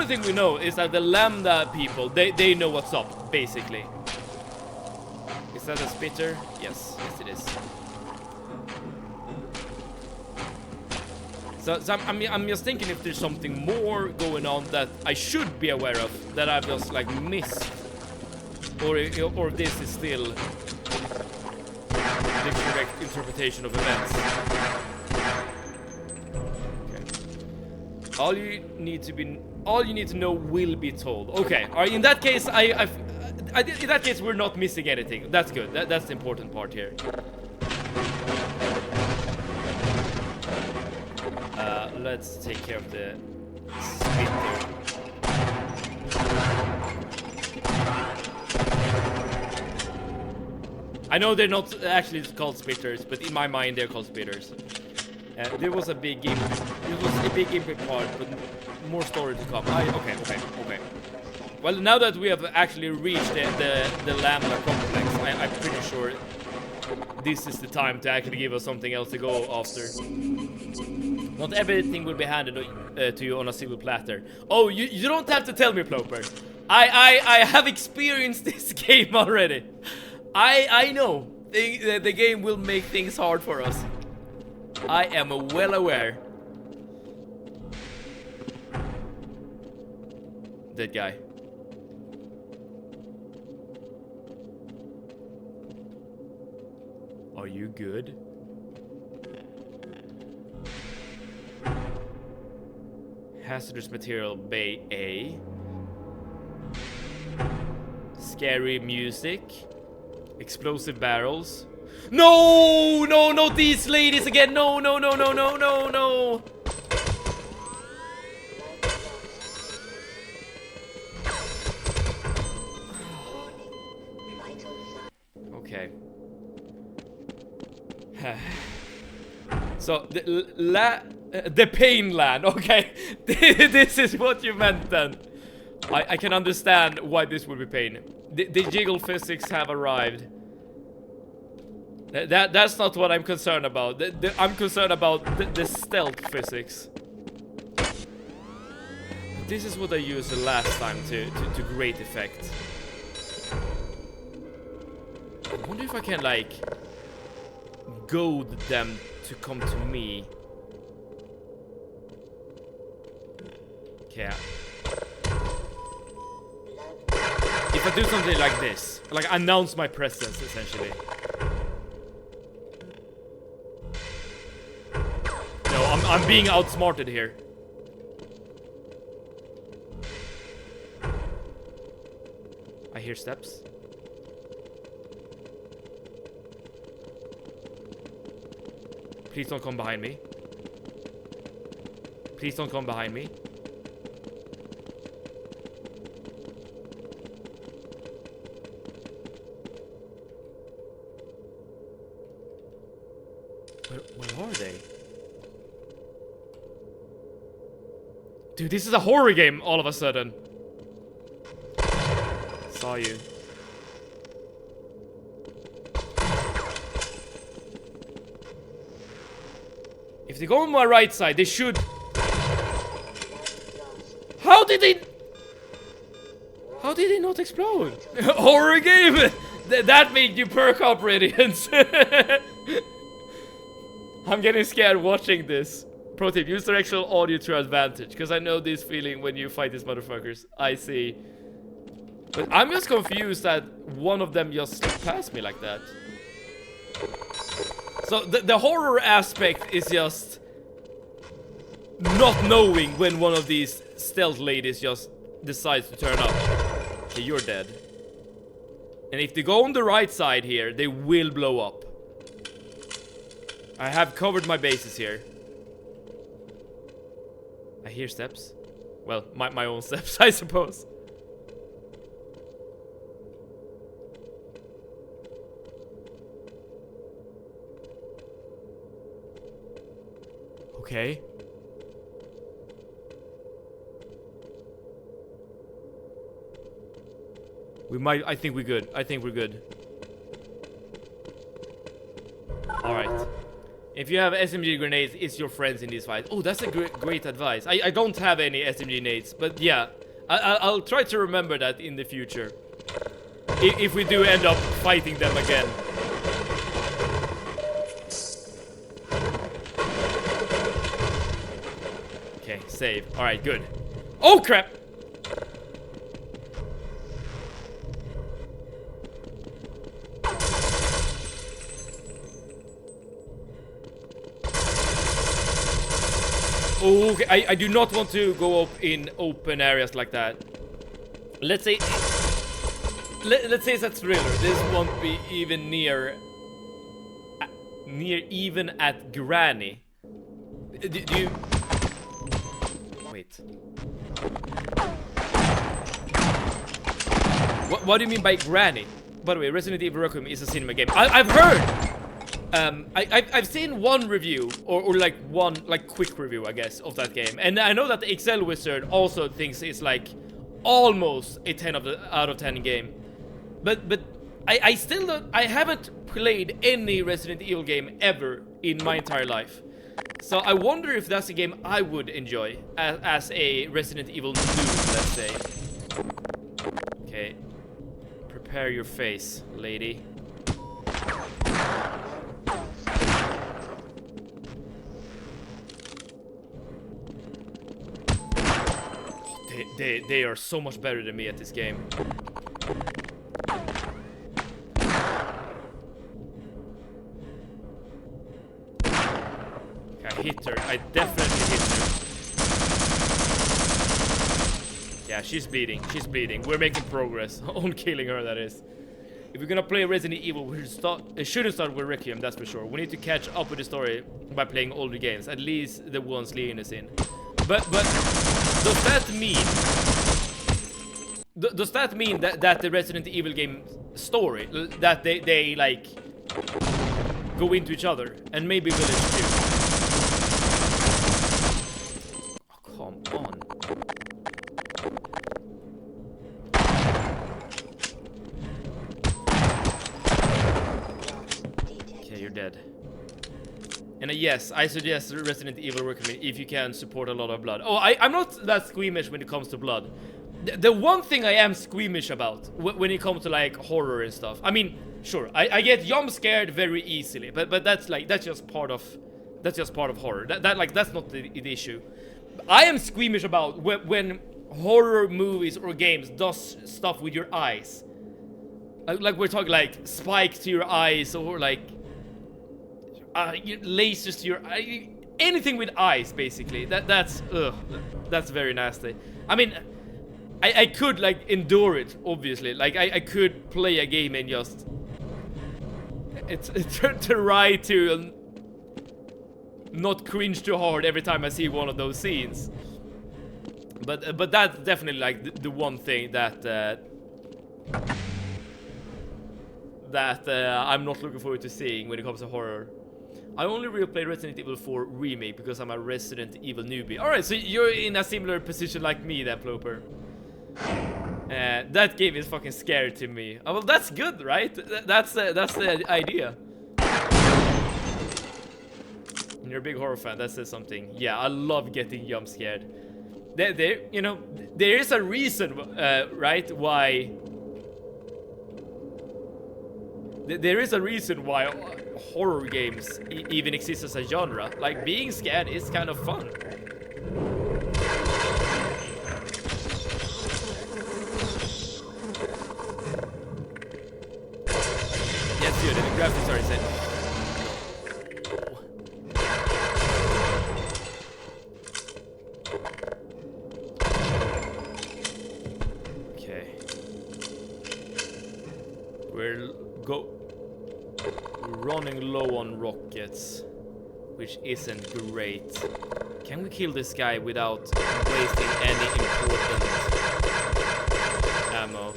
Speaker 1: thing we know is that the Lambda people, they know what's up, basically. Is that a spitter? Yes it is. So I'm just thinking if there's something more going on that I should be aware of that I've just like missed, or if this is still the correct interpretation of events. Okay. All you need to know will be told. Okay. In that case, in that case we're not missing anything. That's good. That's the important part here. Let's take care of the spitter. I know they're not actually called spitters, but in my mind they're called spitters. There was a big game. It was a big gameplay part, but more story to come. Okay. Well, now that we have actually reached the Lambda complex, I'm pretty sure this is the time to actually give us something else to go after. Not everything will be handed to you on a silver platter. Oh, you don't have to tell me, Ploper. I have experienced this game already. I know the game will make things hard for us. I am well aware. That guy. Are you good? Hazardous material bay A. Scary music. Explosive barrels. No, not these ladies again. No. Okay. So the pain land. Okay. This is what you meant then. I can understand why this would be pain. The jiggle physics have arrived. That's not what I'm concerned about. I'm concerned about the stealth physics. This is what I used the last time to great effect. I wonder if I can like goad them to come to me. Okay. If I do something like this, like announce my presence, essentially. No, I'm being outsmarted here. I hear steps. Please don't come behind me. Please don't come behind me. Where are they? Dude, this is a horror game all of a sudden. Saw you. If they go on my right side, they should... How did they not explode? Horror game! That made you perk up, Radiance. I'm getting scared watching this. Pro tip, use directional audio to your advantage. Because I know this feeling when you fight these motherfuckers. I see. But I'm just confused that one of them just slipped past me like that. So the horror aspect is just not knowing when one of these stealth ladies just decides to turn up. Okay, you're dead. And if they go on the right side here, they will blow up. I have covered my bases here. I hear steps. Well, my own steps, I suppose. Okay. We might, I think we're good. I think we're good. Alright. If you have SMG grenades, it's your friends in this fight. Oh, that's a great advice. I don't have any SMG nades, but yeah. I'll try to remember that in the future. If we do end up fighting them again. Okay, save. Alright, good. Oh, crap! Oh, okay. I do not want to go up in open areas like that. Let's say let's say it's a thriller. This won't be even near even at Granny. Do you wait? What do you mean by Granny? By the way, Resident Evil Requiem is a cinema game. I've heard. I've seen one review, or like one quick review, I guess, of that game, and I know that the Excel Wizard also thinks it's like almost a 10 out of 10 game, but I still don't. I haven't played any Resident Evil game ever in my entire life, so I wonder if that's a game I would enjoy as a Resident Evil noob, let's say. Okay, prepare your face, lady. They are so much better than me at this game. Okay, I hit her. I definitely hit her. Yeah, she's bleeding. She's bleeding. We're making progress on killing her, that is. If we're gonna play Resident Evil, we shouldn't start with Requiem, that's for sure. We need to catch up with the story by playing older games, at least the ones Leon is in. But does that mean that the Resident Evil game story, that they like go into each other, and maybe Village too? Oh, come on. Okay, you're dead. And yes, I suggest Resident Evil Requiem if you can support a lot of blood. Oh, I'm not that squeamish when it comes to blood. The one thing I am squeamish about when it comes to like horror and stuff. I mean, sure, I get jump scared very easily, but that's just part of horror. That's not the issue. I am squeamish about when horror movies or games does stuff with your eyes. Like we're talking like spike to your eyes, or like lasers to your eye, anything with eyes, basically. That's very nasty. I mean, I could like endure it, obviously. Like I could play a game and just try to not cringe too hard every time I see one of those scenes. But that's definitely like the one thing that I'm not looking forward to seeing when it comes to horror. I only really played Resident Evil 4 Remake because I'm a Resident Evil newbie. Alright, so you're in a similar position like me then, Ploper. That game is fucking scary to me. Oh, well, that's good, right? That's the idea. And you're a big horror fan, that says something. Yeah, I love getting jump scared. You know, there is a reason, right, why... There is a reason why horror games even exist as a genre. Like, being scared is kind of fun. low on rockets, which isn't great. Can we kill this guy without wasting any important ammo?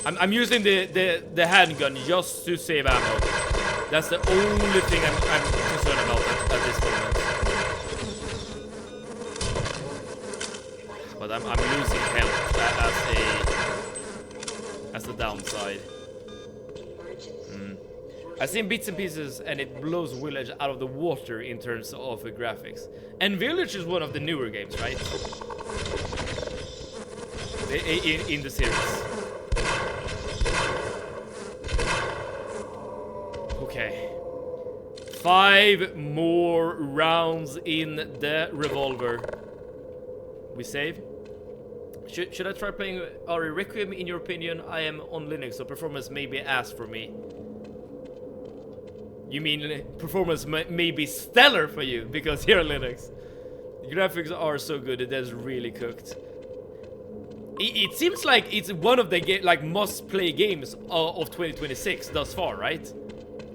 Speaker 1: I'm using the handgun just to save ammo. That's the only thing I'm concerned about at this moment. But I'm losing health as a downside. I've seen bits and pieces, and it blows Village out of the water in terms of graphics. And Village is one of the newer games, right? In the series. Okay. 5 more rounds in the revolver. We save. Should I try playing RE Requiem in your opinion? I am on Linux, so performance may be ass for me. You mean performance may be stellar for you because you're on Linux. The graphics are so good, it is really cooked. It seems like it's one of the must-play games of 2026 thus far, right?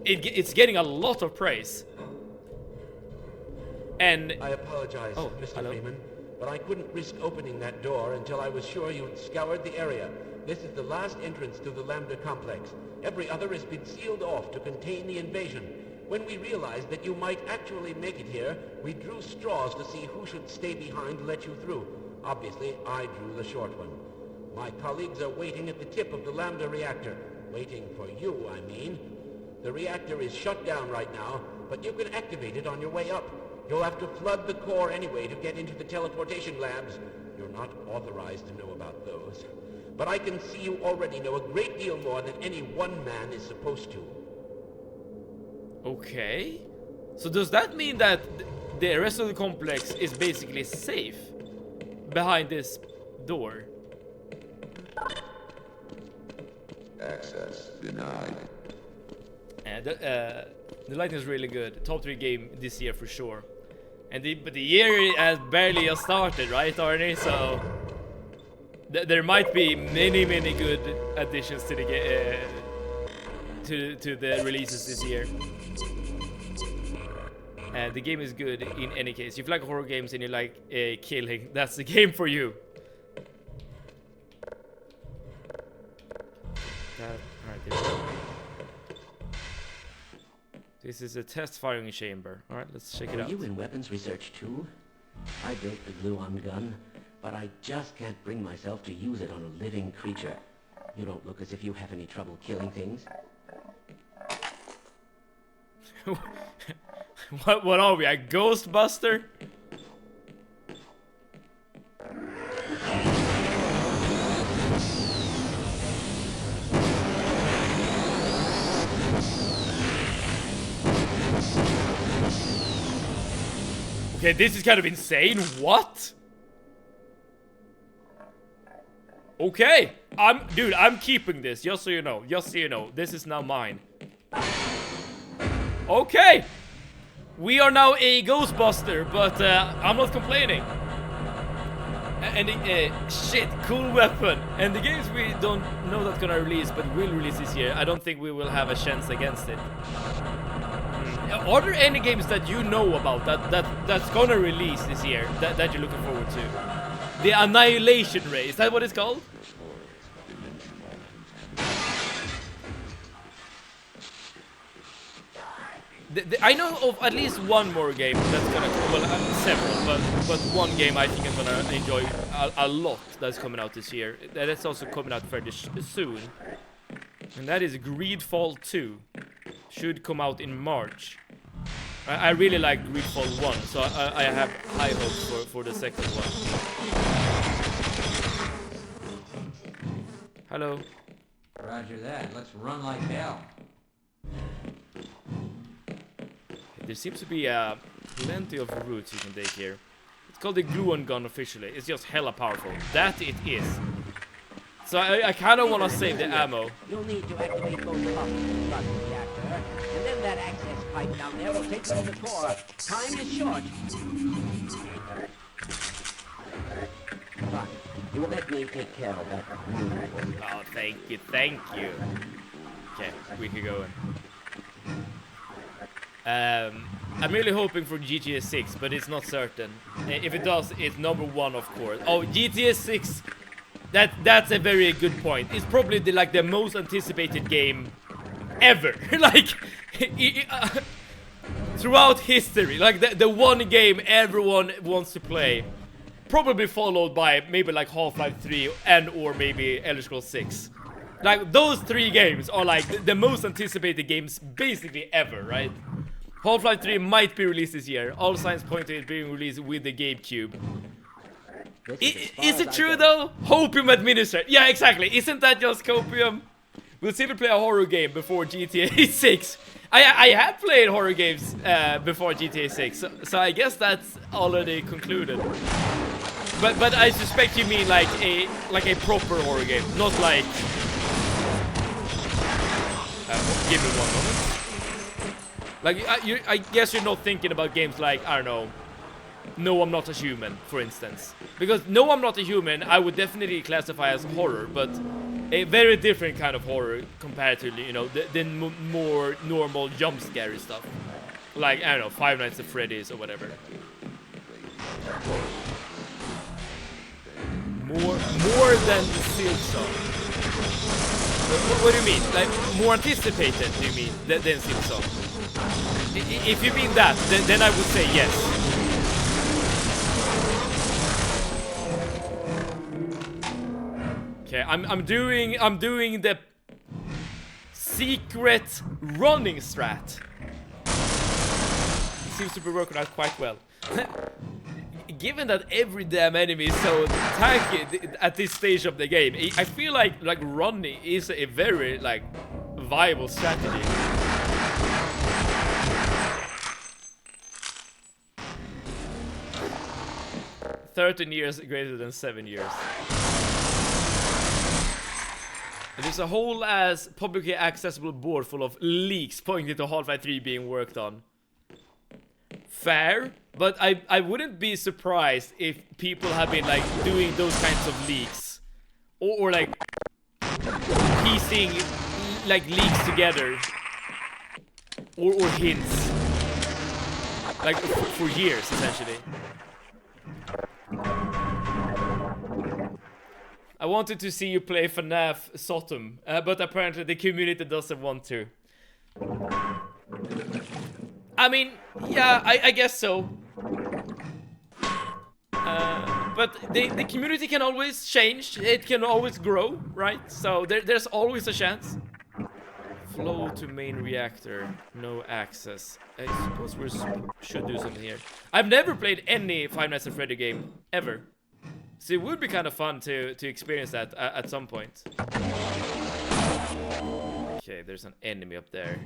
Speaker 1: It's getting a lot of praise. And
Speaker 3: I apologize, Mr.
Speaker 1: hello.
Speaker 3: Freeman, but I couldn't risk opening that door until I was sure you'd scoured the area. This is the last entrance to the Lambda complex. Every other has been sealed off to contain the invasion. When we realized that you might actually make it here, we drew straws to see who should stay behind to let you through. Obviously, I drew the short one. My colleagues are waiting at the tip of the Lambda reactor. Waiting for you, I mean. The reactor is shut down right now, but you can activate it on your way up. You'll have to flood the core anyway to get into the teleportation labs. You're not authorized to know about those. But I can see you already know a great deal more than any one man is supposed to.
Speaker 1: Okay. So does that mean that the rest of the complex is basically safe behind this door?
Speaker 6: Access denied.
Speaker 1: The lighting is really good. Top 3 game this year for sure. But the year has barely just started, right, Arnie? So there might be many good additions to the to the releases this year. The game is good in any case. If you like horror games and you like killing, that's the game for you. This is a test firing chamber. Alright, let's check it out.
Speaker 3: Are you in weapons research too? I built the gluon gun, but I just can't bring myself to use it on a living creature. You don't look as if you have any trouble killing things.
Speaker 1: What are we, a Ghostbuster? Okay, this is kind of insane. What? Okay, I'm keeping this, just so you know. Just so you know, this is now mine. Okay, we are now a Ghostbuster, but I'm not complaining. And shit, cool weapon. And the games we don't know that's gonna release, but will release this year, I don't think we will have a chance against it. Are there any games that you know about that's gonna release this year that you're looking forward to? The Annihilation Ray, is that what it's called? I know of at least one more game that's gonna come, well, several, but one game I think I'm gonna enjoy a lot that's coming out this year. That's also coming out fairly soon, and that is Greedfall 2. Should come out in March. I really like Greedfall 1, so I have high hopes for the second one. Hello.
Speaker 4: Roger that. Let's run like hell.
Speaker 1: There seems to be plenty of routes you can take here. It's called the gluon gun officially. It's just hella powerful. That it is. So I kind of want to save the ammo.
Speaker 3: You'll need to activate both pumps to start the reactor, and then that access pipe down there will take you to the core. Time is short. But you
Speaker 2: You let me take care of that.
Speaker 1: Oh, thank you, thank you. Okay, we can go in. I'm really hoping for GTA 6, but it's not certain. If it does, it's number 1, of course. Oh, GTA 6. That's a very good point. It's probably the most anticipated game ever. Like throughout history, like the one game everyone wants to play. Probably followed by maybe like Half-Life 3 and or maybe Elder Scrolls 6. Like those 3 games are like the most anticipated games basically ever, right? Half-Life 3 might be released this year. All signs point to it being released with the GameCube. Is it true though? Hopium Administrator. Yeah, exactly. Isn't that just copium? We'll see if we play a horror game before GTA 6. I have played horror games before GTA 6, so I guess that's already concluded. But I suspect you mean like a proper horror game, not like. Give me 1 moment. Like I guess you're not thinking about games like, I don't know, No, I'm Not a Human, for instance. Because No, I'm Not a Human, I would definitely classify as horror, but a very different kind of horror comparatively, you know, than more normal jump scary stuff. Like, I don't know, Five Nights at Freddy's or whatever. More than the Silksong. What do you mean? Like, more anticipated, do you mean, than Silksong? If you mean that, then I would say yes. Okay, I'm doing the secret running strat. It seems to be working out quite well. Given that every damn enemy is so tanky at this stage of the game, I feel like running is a very like viable strategy. "13 years greater than 7 years." And there's a whole ass publicly accessible board full of leaks pointing to Half-Life 3 being worked on. Fair, but I wouldn't be surprised if people have been like doing those kinds of leaks, or like piecing like leaks together, or hints, like for years essentially. I wanted to see you play FNAF Sodom, but apparently the community doesn't want to. I mean, yeah, I guess so. But the community can always change. It can always grow, right? So there's always a chance. Flow to main reactor. No access. I suppose we should do something here. I've never played any Five Nights at Freddy game, ever. So it would be kind of fun to experience that at some point. Okay, there's an enemy up there.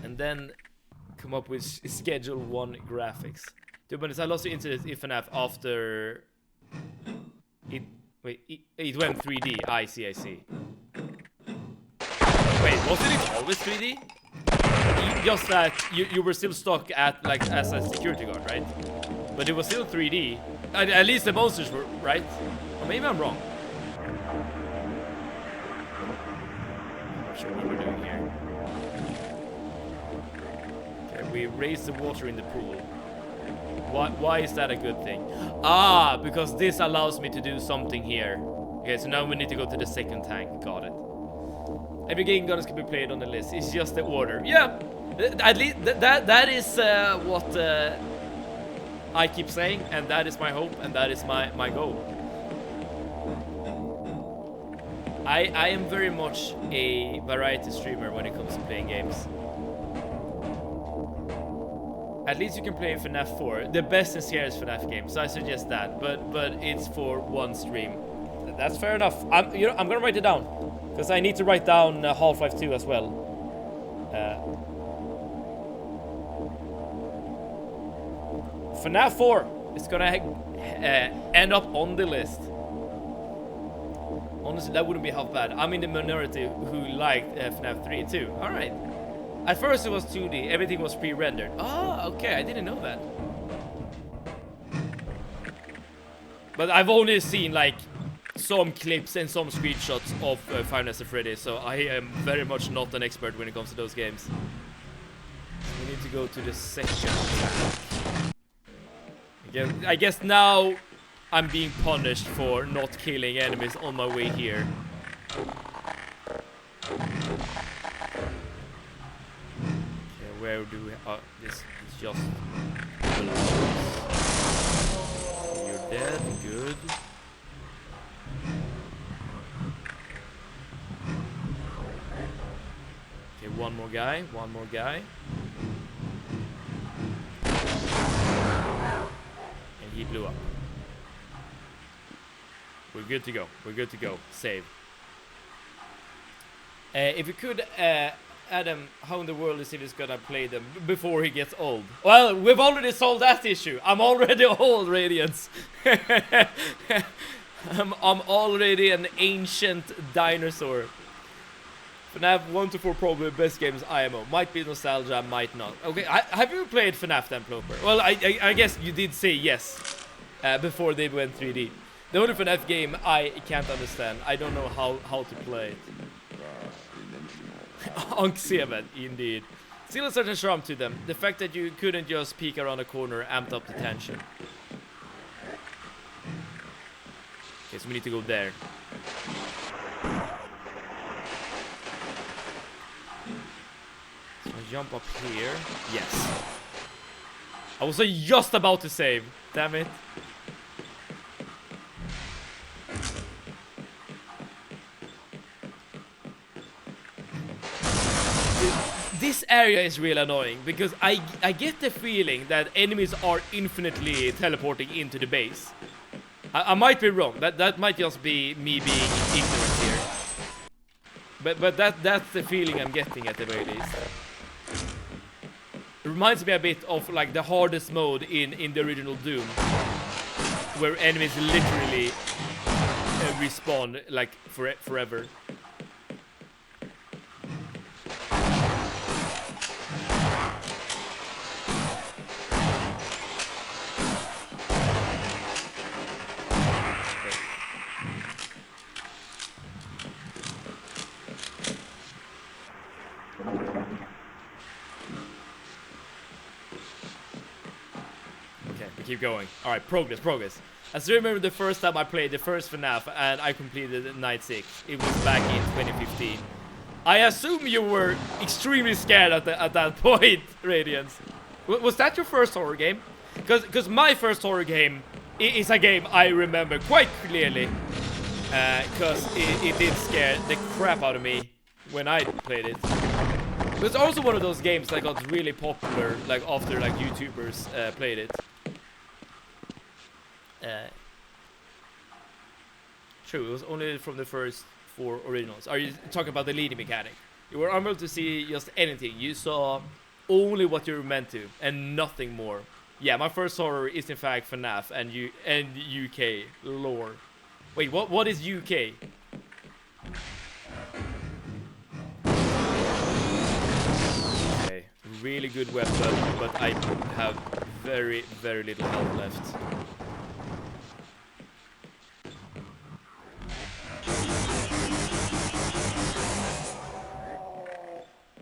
Speaker 1: And then come up with schedule 1 graphics. Dude, but I lost the internet in FNAF after it. Wait, it went 3D. I see. Wait, wasn't it always 3D? Just that you were still stuck at like as a security guard, right? But it was still 3D. At least the monsters were, right? Or maybe I'm wrong. I'm not sure what we're doing here. We raise the water in the pool. Why is that a good thing? Ah, because this allows me to do something here. Okay, so now we need to go to the second tank. Got it. Every game guns can be played on the list. It's just the order. Yeah, at least that is what I keep saying, and that is my hope, and that is my goal. I am very much a variety streamer when it comes to playing games. At least you can play FNAF 4. The best and scariest FNAF game, so I suggest that. But it's for 1 stream. That's fair enough. I'm gonna write it down, because I need to write down Half-Life 2 as well. FNAF 4 is gonna end up on the list. Honestly, that wouldn't be half bad. I'm in the minority who liked FNAF 3 too. All right. At first it was 2D, everything was pre-rendered. Oh, okay, I didn't know that. But I've only seen like some clips and some screenshots of Five Nights at Freddy's, so I am very much not an expert when it comes to those games. We need to go to the second attack. I guess now I'm being punished for not killing enemies on my way here. Okay, where do we... Oh, this is just... You're dead, good. Okay, one more guy. And he blew up. We're good to go. Save. If you could, Adam, how in the world is he just gonna play them before he gets old? Well, we've already solved that issue. I'm already old, Radiance. I'm already an ancient dinosaur. FNAF 1 to 4 probably best games IMO. Might be nostalgia, might not. Okay, have you played FNAF then, Ploper? Well, I guess you did say yes before they went 3D. The only FNAF game I can't understand. I don't know how to play it. Ankh 7, indeed. Still a certain charm to them. The fact that you couldn't just peek around a corner amped up the tension. Okay, so we need to go there. So I jump up here. Yes. I was just about to save. Damn it. This area is really annoying because I get the feeling that enemies are infinitely teleporting into the base. I might be wrong. That might just be me being ignorant here. But that's the feeling I'm getting at the very least. It reminds me a bit of like the hardest mode in the original Doom, where enemies literally respawn like forever. Keep going. Alright, progress. As I remember the first time I played the first FNAF and I completed Night 6. It was back in 2015. I assume you were extremely scared at that point, Radiance. Was that your first horror game? Because my first horror game is a game I remember quite clearly. Because it did scare the crap out of me when I played it. But it's also one of those games that got really popular like after like YouTubers played it. True, it was only from the first 4 originals. Are you talking about the leading mechanic? You were unable to see just anything. You saw only what you were meant to, and nothing more. Yeah, my first horror is in fact FNAF and UK lore. Wait, what is UK? Okay, really good weapon, but I have very little health left.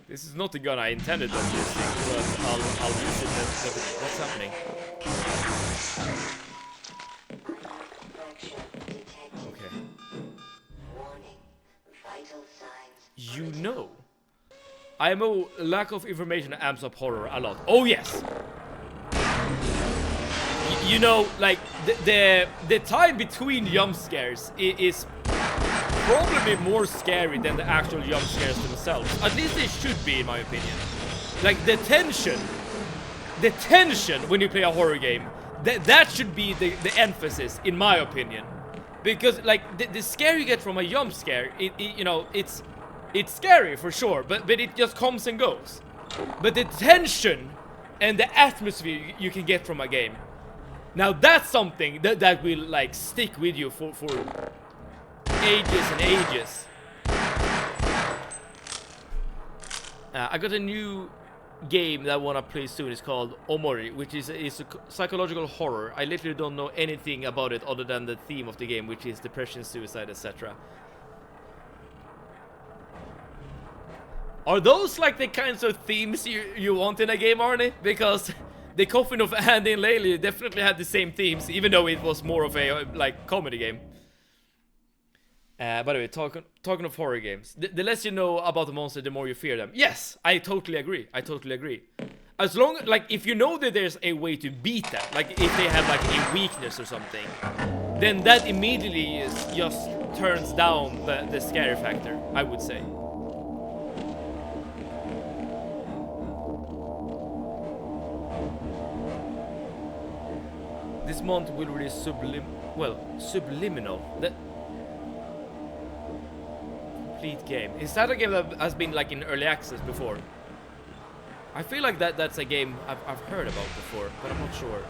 Speaker 1: This is not the gun I intended on using, but I'll use it. What's happening? Okay. You know, IMO lack of information amps up horror a lot. Oh yes. You know, like the time between jump scares is probably more scary than the actual jump scares themselves. At least they should be, in my opinion. Like the tension when you play a horror game, that should be the emphasis, in my opinion. Because like the scare you get from a jump scare, you know, it's scary for sure, but it just comes and goes. But the tension and the atmosphere you can get from a game, now that's something that will like stick with you for ages and ages. I got a new game that I wanna play soon is called Omori, which is a psychological horror. I literally don't know anything about it other than the theme of the game, which is depression, suicide, etc. Are those like the kinds of themes you want in a game, Arnie? Because the Coffin of Andy and Laylee definitely had the same themes, even though it was more of a like comedy game. By the way, talking of horror games, the less you know about the monster, the more you fear them. Yes, I totally agree. I totally agree. As long, like, if you know that there's a way to beat them, like if they have like a weakness or something, then that immediately just turns down the scary factor, I would say. This month will release Subliminal. That complete game. Is that a game that has been like in early access before? I feel like that's a game I've heard about before, but I'm not sure.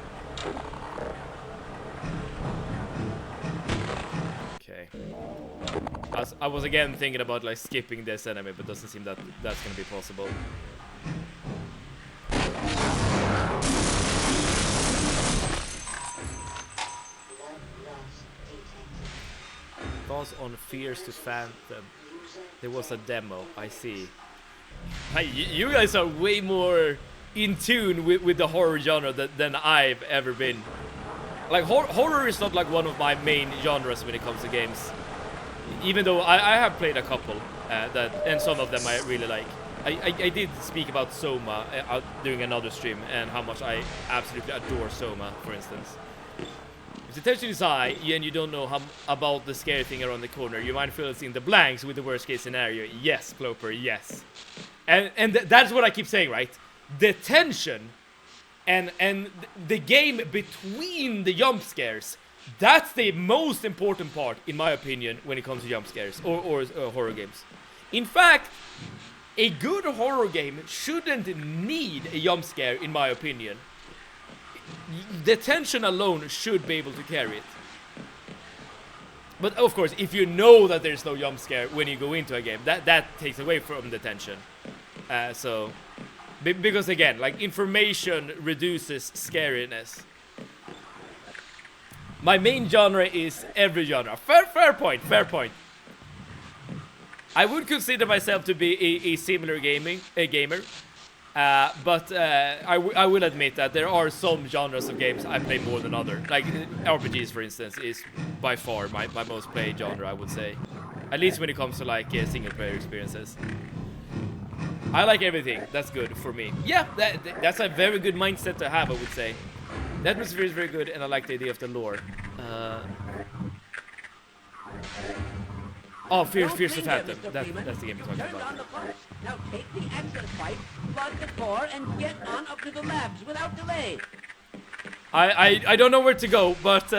Speaker 1: Okay. I was again thinking about like skipping this enemy, but doesn't seem that that's gonna be possible. Thoughts on Fears to Phantom. There was a demo, I see. Hey, you guys are way more in tune with the horror genre than I've ever been. Like, horror is not like one of my main genres when it comes to games. Even though I have played a couple, and some of them I really like. I did speak about Soma during another stream, and how much I absolutely adore Soma, for instance. If the tension is high and you don't know about the scary thing around the corner, your mind fills in the blanks with the worst case scenario. Yes, Ploper, yes. And that's what I keep saying, right? The tension and the game between the jump scares, that's the most important part, in my opinion, when it comes to jump scares or horror games. In fact, a good horror game shouldn't need a jump scare, in my opinion. The tension alone should be able to carry it. But of course, if you know that there's no jump scare when you go into a game, that takes away from the tension. Because again, like, information reduces scariness. My main genre is every genre. Fair point. I would consider myself to be a similar gamer. But I will admit that there are some genres of games I play more than others. Like RPGs, for instance, is by far my most played genre, I would say. At least when it comes to like single player experiences. I like everything. That's good for me. Yeah, that's a very good mindset to have, I would say. The atmosphere is very good, and I like the idea of the lore. Oh, Fears to Phantom. That's the game we're talking about.
Speaker 6: Now take the access pipe, plug the core, and get on up to the labs without delay.
Speaker 1: I don't know where to go, but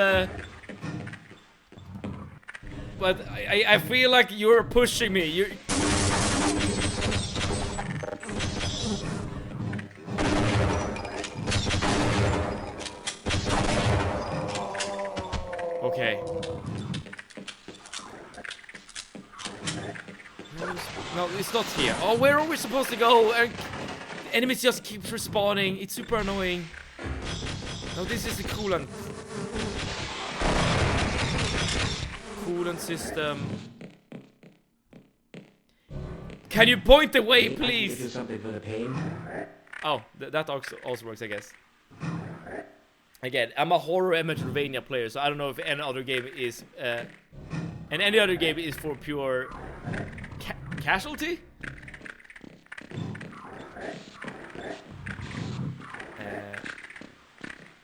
Speaker 1: I feel like you're pushing me. Okay. No, it's not here. Oh, where are we supposed to go? Enemies just keep respawning. It's super annoying. No, this is the coolant system. Can you point the way, please?
Speaker 4: Do something for the pain.
Speaker 1: Oh, that also works, I guess. Again, I'm a horror and Metroidvania player, so I don't know if any other game is and any other game is for pure casualty.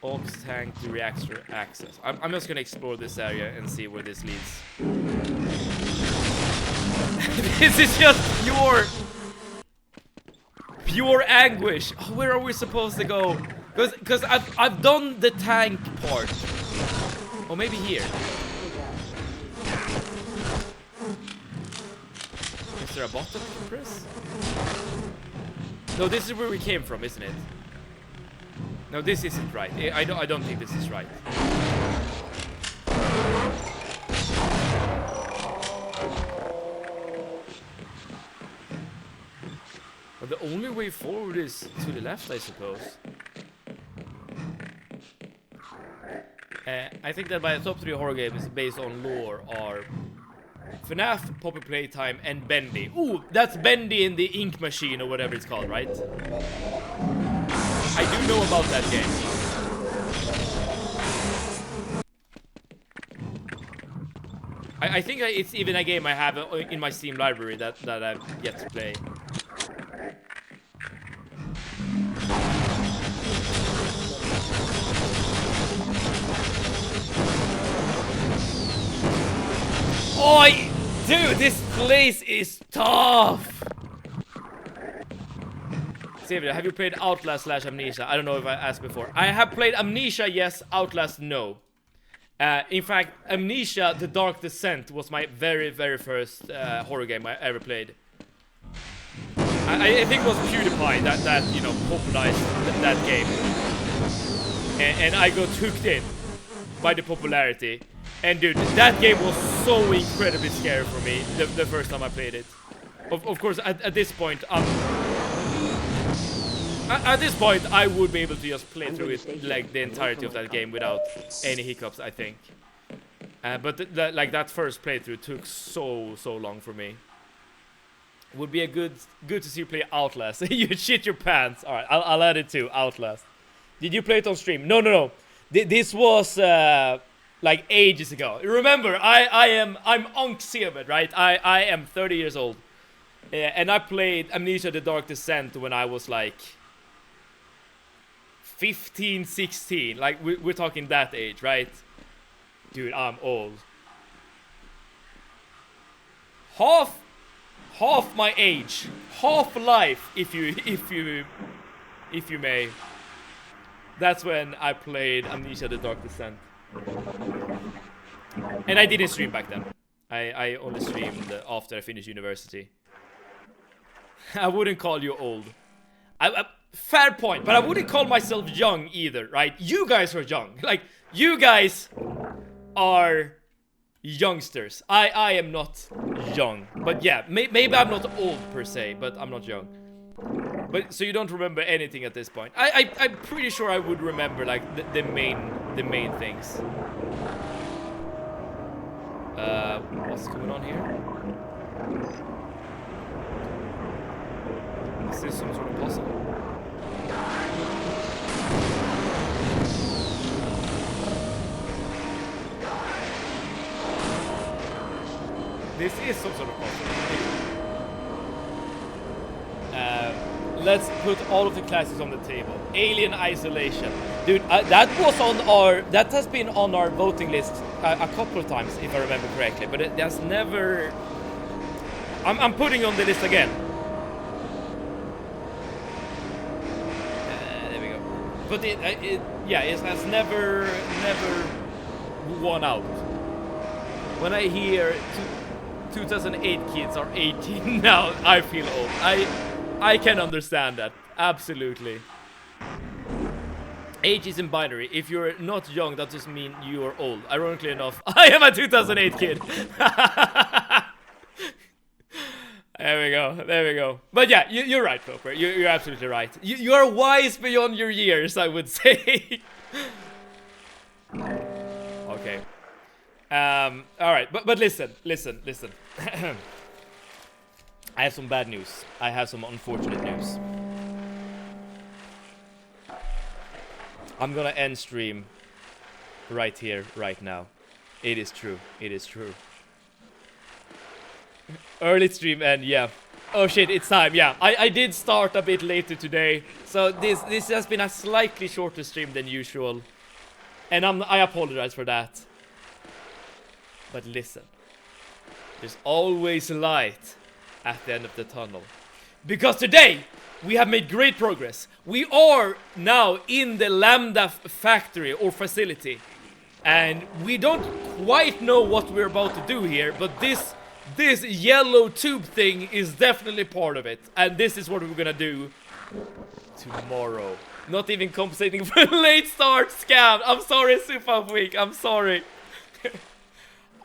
Speaker 1: Aux tank to reactor access. I'm just gonna explore this area and see where this leads. This is just pure anguish. Oh, where are we supposed to go? Because I've done the tank part. Or maybe here. Is there a button to press? No, this is where we came from, isn't it? No, this isn't right. I don't think this is right. Well, the only way forward is to the left, I suppose. I think that my top 3 horror games based on lore are FNAF, Poppy Playtime, and Bendy. Ooh, that's Bendy in the Ink Machine or whatever it's called, right? I do know about that game. I think it's even a game I have in my Steam library that I've yet to play. Oh, dude, this place is tough. Xavier, have you played Outlast / Amnesia? I don't know if I asked before. I have played Amnesia, yes. Outlast, no. In fact, Amnesia: The Dark Descent was my very first horror game I ever played. I think it was PewDiePie that you know, popularized that game, and I got hooked in by the popularity. And dude, that game was so incredibly scary for me the first time I played it. Of course, at this point, I would be able to just play through it like the entirety of that game without any hiccups, I think. But like that first playthrough took so long for me. Would be a good to see you play Outlast. You shit your pants. All right, I'll add it to Outlast. Did you play it on stream? No. This was like ages ago. Remember, I'm Unc Seabed, right? I am 30 years old, and I played Amnesia: The Dark Descent when I was like 15, 16. Like we're talking that age, right? Dude, I'm old. Half my age, half life, if you may. That's when I played Amnesia: The Dark Descent. And I didn't stream back then. I only streamed after I finished university. I wouldn't call you old. Fair point, but I wouldn't call myself young either, right? You guys are young. Like, you guys are youngsters. I am not young. But yeah, maybe I'm not old per se, but I'm not young. But so you don't remember anything at this point. I'm pretty sure I would remember like the main things. What's going on here? Is this some sort of puzzle? This is some sort of puzzle. Let's put all of the classes on the table. Alien Isolation. Dude, that has been on our voting list a couple of times, if I remember correctly, but it has never... I'm putting on the list again. There we go. But it has never won out. When I hear 2008 kids are 18 now, I feel old. I can understand that, absolutely. Age isn't binary. If you're not young, that just means you are old. Ironically enough, I am a 2008 kid. There we go. But yeah, you're right, Flopper. You're absolutely right. You are wise beyond your years, I would say. Okay. All right, but listen. I have some bad news. I have some unfortunate news. I'm gonna end stream right here, right now. It is true. Early stream end, yeah. Oh shit, it's time, yeah. I did start a bit later today, so this has been a slightly shorter stream than usual. And I apologize for that. But listen, there's always light at the end of the tunnel. Because today, we have made great progress. We are now in the Lambda factory or facility. And we don't quite know what we're about to do here, but this yellow tube thing is definitely part of it. And this is what we're gonna do tomorrow. Not even compensating for a late start scam. I'm sorry, Super Week. I'm sorry.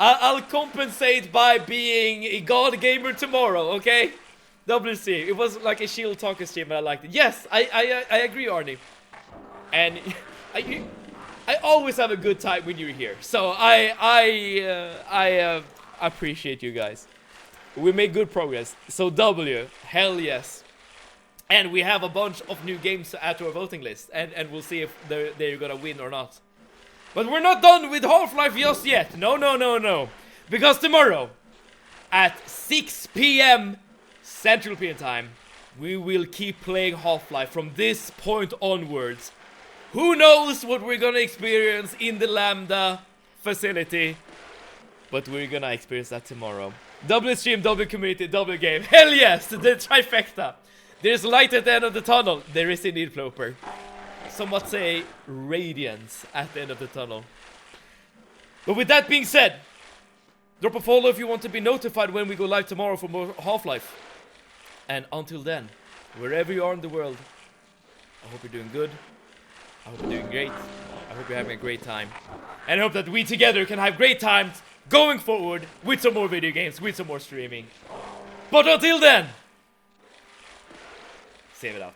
Speaker 1: I'll compensate by being a god gamer tomorrow, okay? WC. It was like a chill talker stream, but I liked it. Yes, I agree, Arnie. And I always have a good time when you're here. So I appreciate you guys. We made good progress. So W, hell yes. And we have a bunch of new games to add to our voting list, and we'll see if they're gonna win or not. But we're not done with Half-Life just yet. No. Because tomorrow, at 6 p.m. Central European Time, we will keep playing Half-Life from this point onwards. Who knows what we're gonna experience in the Lambda facility, but we're gonna experience that tomorrow. Double stream, double community, double game. Hell yes, the trifecta. There's light at the end of the tunnel. There is indeed, Floper. Some might say radiance at the end of the tunnel. But with that being said, drop a follow if you want to be notified when we go live tomorrow for more Half-Life. And until then, wherever you are in the world, I hope you're doing good. I hope you're doing great. I hope you're having a great time. And I hope that we together can have great times going forward with some more video games, with some more streaming. But until then, save it out.